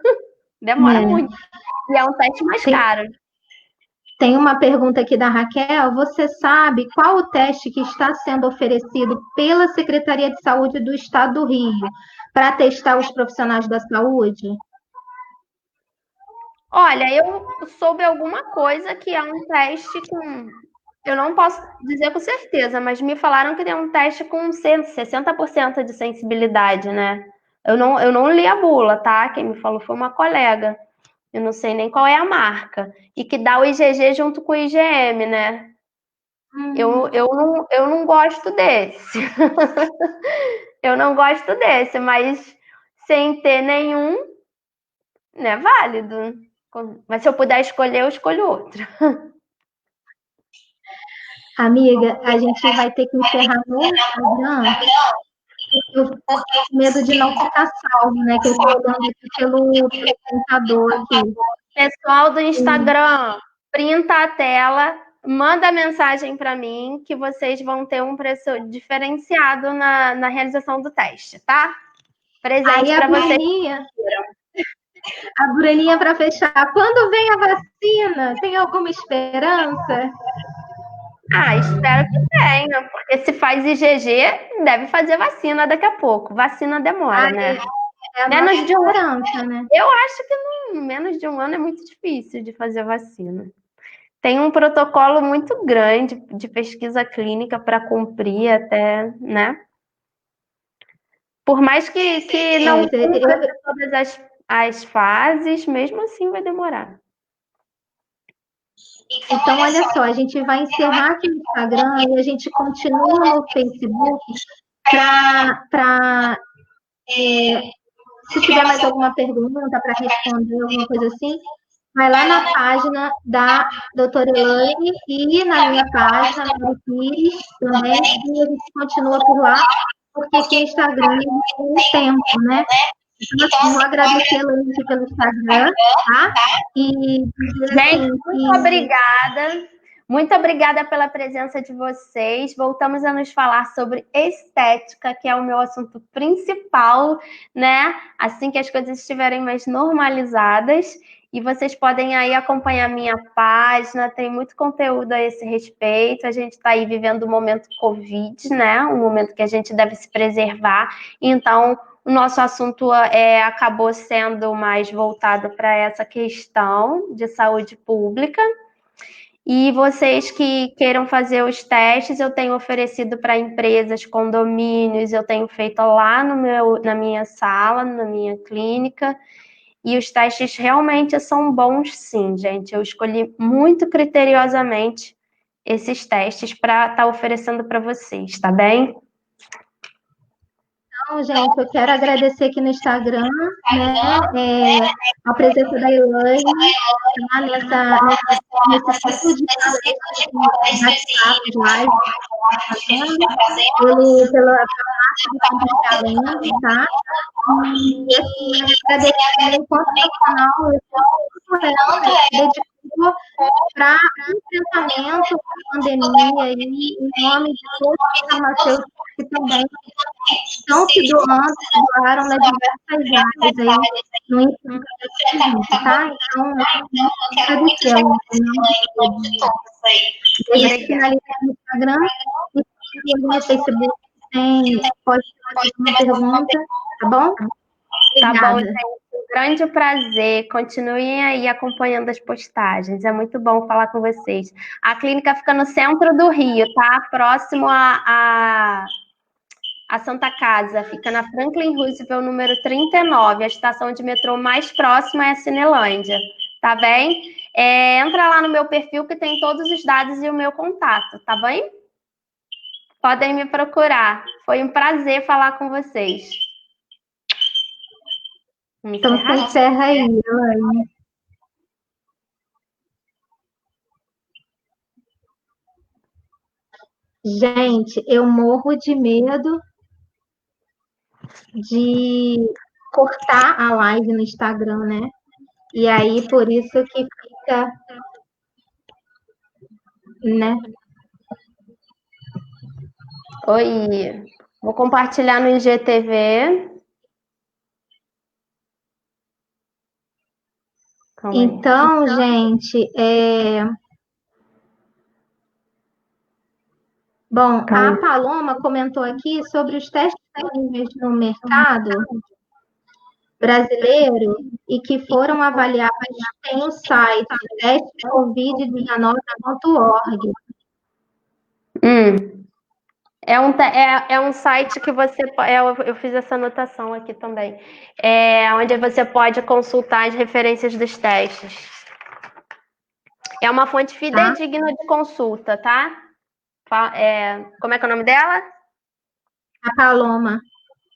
Demora muito. E é um teste mais caro. Tem uma pergunta aqui da Raquel. Você sabe qual o teste que está sendo oferecido pela Secretaria de Saúde do Estado do Rio para testar os profissionais da saúde? Olha, eu soube alguma coisa que é um teste com... Eu não posso dizer com certeza, mas me falaram que é um teste com 60% de sensibilidade, né? Eu não li a bula, tá? Quem me falou foi uma colega. Eu não sei nem qual é a marca. E que dá o IgG junto com o IgM, né? Eu não gosto desse. Eu não gosto desse, mas sem ter nenhum, né, válido. Mas se eu puder escolher, eu escolho outro. Amiga, a gente vai ter que encerrar no Instagram, eu fico com medo de não ficar salvo, né? Que eu estou olhando aqui pelo computador aqui. Pessoal do Instagram, printa a tela, manda mensagem para mim que vocês vão ter um preço diferenciado na realização do teste, tá? Presente para vocês. A Bruninha, para fechar, quando vem a vacina? Tem alguma esperança? Espero que tenha, porque se faz IgG, deve fazer vacina daqui a pouco. Vacina demora, né? É a menos de esperança, né? Eu acho que menos de um ano é muito difícil de fazer vacina. Tem um protocolo muito grande de pesquisa clínica para cumprir até, né? Por mais que não cumpra todas as fases, mesmo assim vai demorar. Então, olha só, a gente vai encerrar aqui no Instagram e a gente continua no Facebook para se tiver mais alguma pergunta para responder, alguma coisa assim, vai lá na página da doutora Elaine e na minha página, no Pires, também, e a gente continua por lá, porque aqui no Instagram tem um tempo, né? Então, assim, vou agradecer a Elaine pelo Instagram, tá? E dizer assim, muito obrigada. Muito obrigada pela presença de vocês. Voltamos a nos falar sobre estética, que é o meu assunto principal, né? Assim que as coisas estiverem mais normalizadas. E vocês podem aí acompanhar minha página, tem muito conteúdo a esse respeito. A gente está aí vivendo o momento Covid, né? Um momento que a gente deve se preservar. Então, o nosso assunto acabou sendo mais voltado para essa questão de saúde pública. E vocês que queiram fazer os testes, eu tenho oferecido para empresas, condomínios, eu tenho feito lá na minha sala, na minha clínica. E os testes realmente são bons, sim, gente. Eu escolhi muito criteriosamente esses testes para estar oferecendo para vocês, tá bem? Então, gente, eu quero agradecer aqui no Instagram, né, a presença da Elaine, tá, nesse tipo de bate-papo, de live que está fazendo, pela arte de compartilhamento, tá? E, assim, agradecer também enquanto profissional, eu estou dedicado para enfrentamento da pandemia e em nome de todos os farmacêuticos que também estão se doando, se doaram nas diversas áreas aí no enfrentamento da Covid, tá? Então, eu quero agradecer ao nome de todos aí. Finalizar no Instagram e no Facebook pode fazer uma pergunta, tá bom? Tá bom, gente. Um grande prazer. Continuem aí acompanhando as postagens. É muito bom falar com vocês. A clínica fica no centro do Rio, tá? Próximo a Santa Casa. Fica na Franklin Roosevelt, número 39. A estação de metrô mais próxima é a Cinelândia. Tá bem? Entra lá no meu perfil que tem todos os dados e o meu contato, tá bem? Podem me procurar. Foi um prazer falar com vocês. Então, você encerra aí, Elaine. Gente, eu morro de medo de cortar a live no Instagram, né? E aí, por isso que fica, né? Oi, vou compartilhar no IGTV. Então, gente, bom, a Paloma comentou aqui sobre os testes disponíveis no mercado brasileiro e que foram avaliados em o site testecovid19.org. É um site que você... eu fiz essa anotação aqui também. Onde você pode consultar as referências dos testes. É uma fonte fidedigna de consulta, tá? Como é que é o nome dela? A Paloma.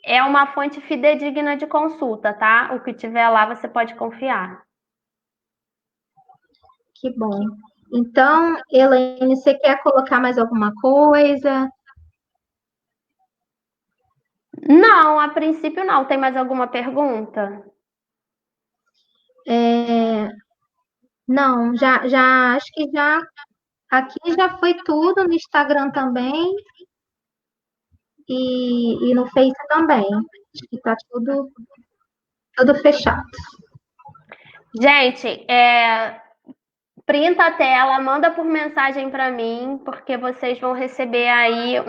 É uma fonte fidedigna de consulta, tá? O que tiver lá você pode confiar. Que bom. Então, Elaine, você quer colocar mais alguma coisa? Não, a princípio não. Tem mais alguma pergunta? Não, já acho que já aqui já foi tudo no Instagram também e no Face também. Acho que está tudo fechado. Gente, printa a tela, manda por mensagem para mim, porque vocês vão receber aí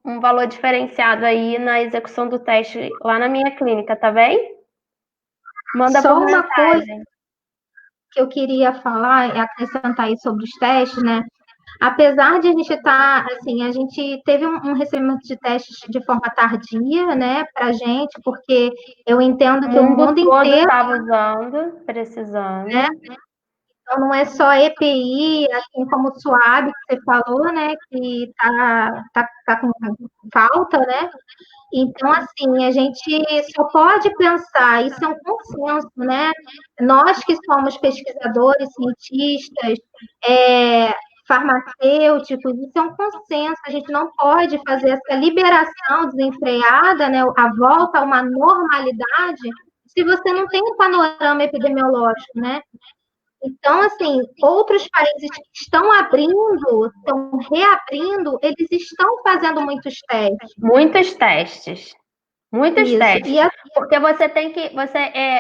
um valor diferenciado aí na execução do teste lá na minha clínica, tá bem? Manda Só por uma coisa mensagem. que eu queria falar e acrescentar aí sobre os testes, né? Apesar de a gente estar, assim, a gente teve um recebimento de testes de forma tardia, né, para a gente, porque eu entendo O que o mundo mundo todo inteiro, estava usando, precisando. né, então não é só EPI, assim como o SUAB, que você falou, né, que tá com falta, né, então, assim, a gente só pode pensar, isso é um consenso, né? Nós que somos pesquisadores, cientistas, é, farmacêuticos, isso é um consenso, a gente não pode fazer essa liberação desenfreada, né? A volta a uma normalidade, se você não tem um panorama epidemiológico, né? Então, assim, outros países que estão abrindo, estão reabrindo, eles estão fazendo muitos testes. Muitos testes. Muitos Isso. testes. Porque você tem que.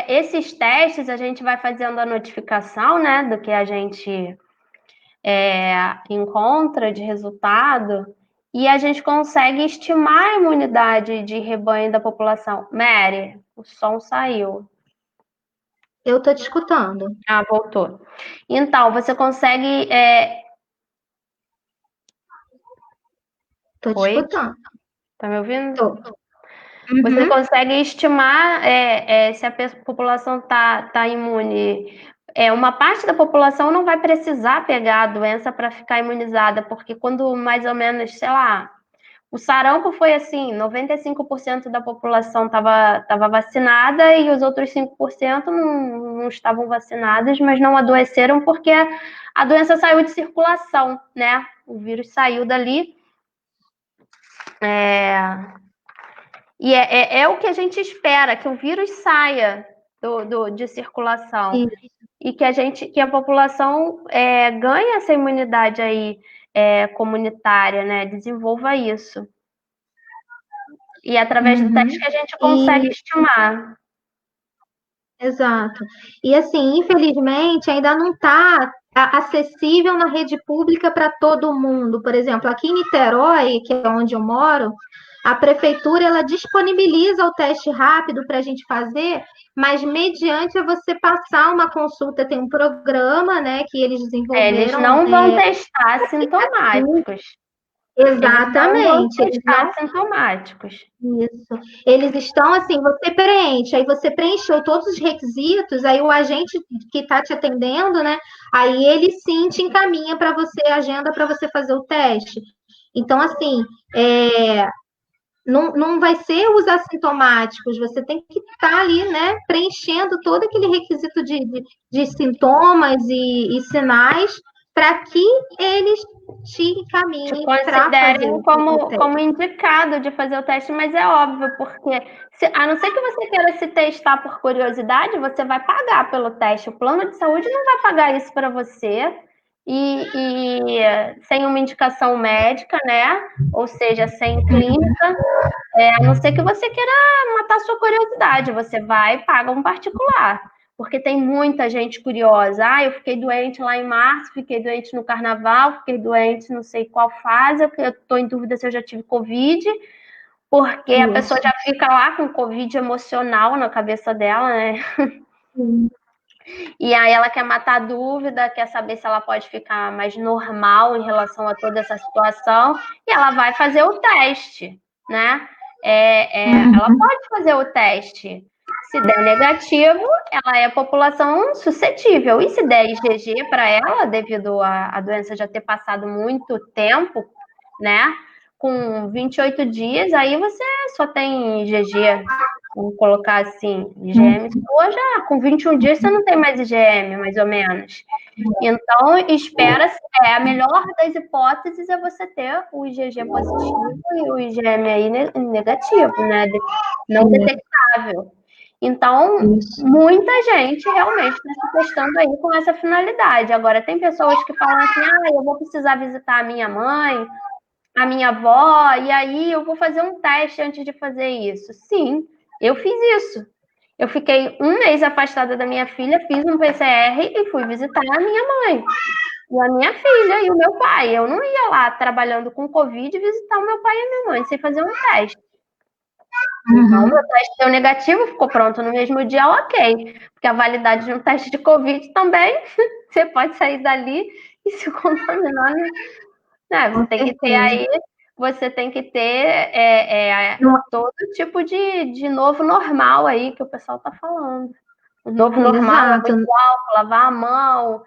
Esses testes a gente vai fazendo a notificação, né, do que a gente encontra de resultado, e a gente consegue estimar a imunidade de rebanho da população. Mary, o som saiu. Eu estou te escutando. Ah, voltou. Então, você consegue. Estou te Oi? escutando. Tá me ouvindo? Tô. Você Uhum. consegue estimar se a população tá imune. Uma parte da população não vai precisar pegar a doença para ficar imunizada, porque quando mais ou menos, sei lá, o sarampo foi assim, 95% da população estava vacinada e os outros 5% não estavam vacinados, mas não adoeceram porque a doença saiu de circulação, né? O vírus saiu dali. E é o que a gente espera, que o vírus saia de circulação e que a população ganhe essa imunidade aí comunitária, né? Desenvolva isso. E através do teste que a gente consegue estimar. Exato. E assim, infelizmente, ainda não está acessível na rede pública para todo mundo. Por exemplo, aqui em Niterói, que é onde eu moro, a prefeitura ela disponibiliza o teste rápido para a gente fazer, mas mediante você passar uma consulta, tem um programa, né, que eles Eles desenvolveram. não vão testar sintomáticos. Exatamente. Eles não vão testar sintomáticos. Isso. Eles estão assim, você preenche, aí você preencheu todos os requisitos, aí o agente que está te atendendo, né? Aí ele sim te encaminha para você, agenda para você fazer o teste. Então, assim, não vai ser os assintomáticos, você tem que estar ali, né, preenchendo todo aquele requisito de sintomas e sinais para que eles te encaminhem para fazer Considerem o teste. como indicado de fazer o teste, mas é óbvio, porque a não ser que você queira se testar por curiosidade, você vai pagar pelo teste. O plano de saúde não vai pagar isso para você e sem uma indicação médica, né? Ou seja, sem clínica, a não ser que você queira matar sua curiosidade, você vai e paga um particular. Porque tem muita gente curiosa. Ah, eu fiquei doente lá em março, fiquei doente no carnaval, fiquei doente não sei qual fase, eu estou em dúvida se eu já tive Covid, porque a pessoa já fica lá com Covid emocional na cabeça dela, né? E aí ela quer matar a dúvida, quer saber se ela pode ficar mais normal em relação a toda essa situação, e ela vai fazer o teste, né? Ela pode fazer o teste. Se der negativo, ela é população suscetível. E se der IgG para ela, devido a doença já ter passado muito tempo, né? Com 28 dias, aí você só tem IgG. Vamos colocar assim, IgM sua já, com 21 dias você não tem mais IgM, mais ou menos. Então, espera-se, a melhor das hipóteses é você ter o IgG positivo e o IgM aí negativo, né? Não detectável. Então, muita gente realmente está se testando aí com essa finalidade. Agora, tem pessoas que falam assim, eu vou precisar visitar a minha mãe, a minha avó, e aí eu vou fazer um teste antes de fazer isso. Sim, eu fiz isso. Eu fiquei um mês afastada da minha filha, fiz um PCR e fui visitar a minha mãe, e a minha filha e o meu pai. Eu não ia lá trabalhando com Covid visitar o meu pai e a minha mãe sem fazer um teste. Então, o meu teste deu negativo, ficou pronto no mesmo dia, ok. Porque a validade de um teste de Covid também, você pode sair dali e se contaminar. Né? Você tem que ter todo tipo de novo normal aí que o pessoal está falando. O novo normal é muito álcool, lavar a mão,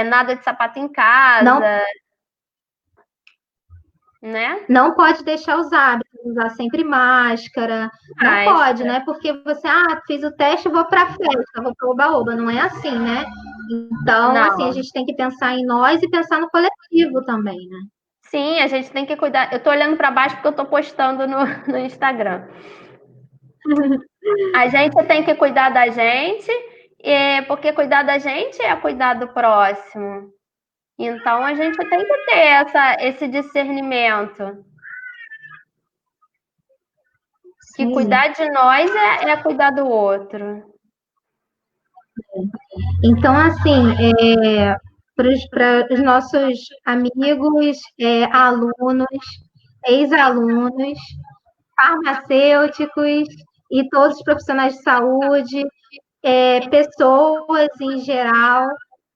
nada de sapato em casa. Né? Não pode deixar os hábitos, usar sempre máscara. Não pode, né? Porque você, fiz o teste, vou para a festa, vou para o oba-oba. Não é assim, né? Então, assim, a gente tem que pensar em nós e pensar no coletivo também, né? Sim, a gente tem que cuidar. Eu tô olhando para baixo porque eu tô postando no Instagram. A gente tem que cuidar da gente, porque cuidar da gente é cuidar do próximo. Então, a gente tem que ter esse discernimento. Que cuidar de nós é cuidar do outro. Então, assim, para os nossos amigos, alunos, ex-alunos, farmacêuticos e todos os profissionais de saúde, pessoas em geral,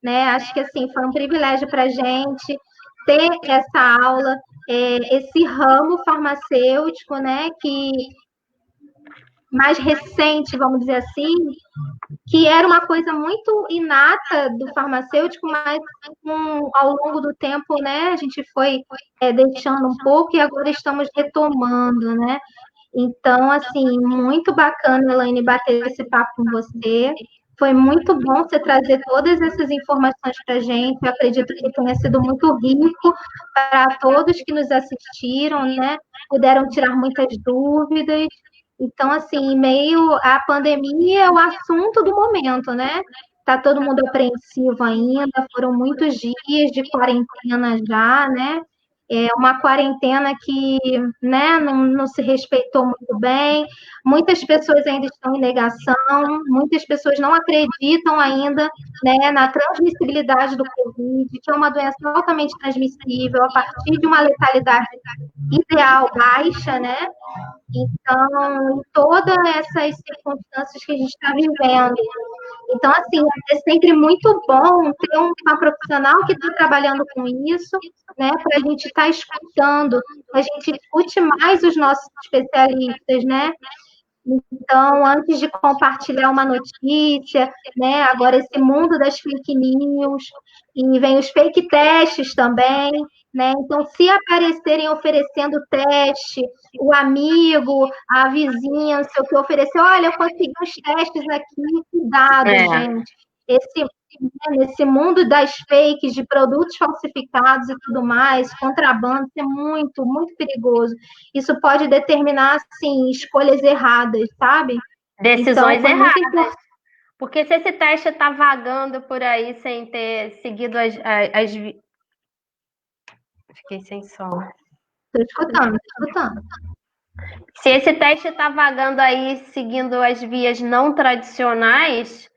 né? Acho que assim foi um privilégio para a gente ter essa aula, esse ramo farmacêutico, né? Que mais recente, vamos dizer assim, que era uma coisa muito inata do farmacêutico, mas ao longo do tempo, né, a gente foi deixando um pouco e agora estamos retomando, né? Então, assim, muito bacana, Elaine, bater esse papo com você. Foi muito bom você trazer todas essas informações para a gente. Eu acredito que tenha sido muito rico para todos que nos assistiram, né? Puderam tirar muitas dúvidas. Então, assim, em meio à pandemia, é o assunto do momento, né? Está todo mundo apreensivo ainda, foram muitos dias de quarentena já, né? É uma quarentena que, né, não se respeitou muito bem, muitas pessoas ainda estão em negação, muitas pessoas não acreditam ainda, né, na transmissibilidade do Covid, que é uma doença altamente transmissível a partir de uma letalidade ideal baixa, né? Então, todas essas circunstâncias que a gente está vivendo. Então, assim, é sempre muito bom ter uma profissional que está trabalhando com isso, né, para a gente estar escutando, a gente escute mais os nossos especialistas, né? Então, antes de compartilhar uma notícia, né, agora esse mundo das fake news, e vem os fake testes também, né? Então, se aparecerem oferecendo teste, o amigo, a vizinha, não sei o que ofereceu, olha, eu consegui uns testes aqui, cuidado, gente. Nesse mundo das fakes, de produtos falsificados e tudo mais, contrabando, é muito, muito perigoso. Isso pode determinar, assim, escolhas erradas, sabe? Decisões erradas. Porque se esse teste está vagando por aí sem ter seguido as... Fiquei sem som. Estou escutando. Se esse teste está vagando aí seguindo as vias não tradicionais,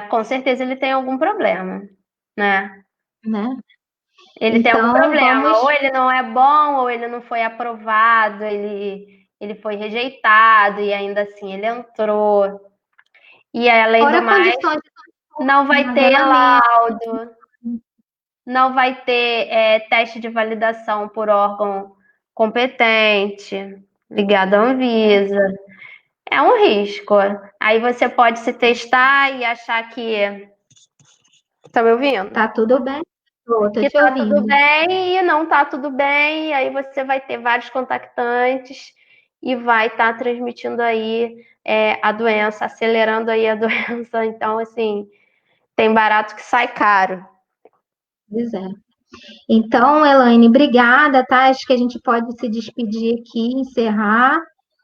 com certeza ele tem algum problema, né? Ele tem algum problema. Ou ele não é bom, ou ele não foi aprovado, ele foi rejeitado, e ainda assim ele entrou. E além do mais, não vai ter laudo, não vai ter teste de validação por órgão competente, ligado à Anvisa. É um risco. Aí você pode se testar e achar que... Tá me ouvindo? Tá tudo bem. Que tá tudo bem e não tá tudo bem, e aí você vai ter vários contactantes e vai estar transmitindo aí a doença, acelerando aí a doença. Então, assim, tem barato que sai caro. Pois é. Então, Elaine, obrigada, tá? Acho que a gente pode se despedir aqui, encerrar.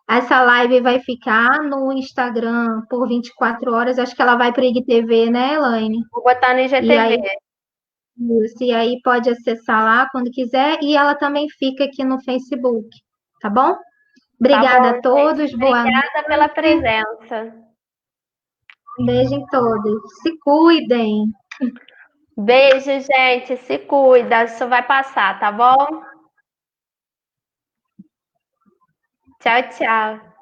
Essa live vai ficar no Instagram por 24 horas. Acho que ela vai para o IGTV, né, Elaine? Vou botar no E IGTV. aí, isso, e aí pode acessar lá quando quiser. E ela também fica aqui no Facebook, tá bom? Obrigada Tá bom, a todos, gente. boa Obrigada pela noite. presença. Um beijo em todos. Se cuidem. Beijo, gente. Se cuida. Isso vai passar, tá bom? Tchau, tchau.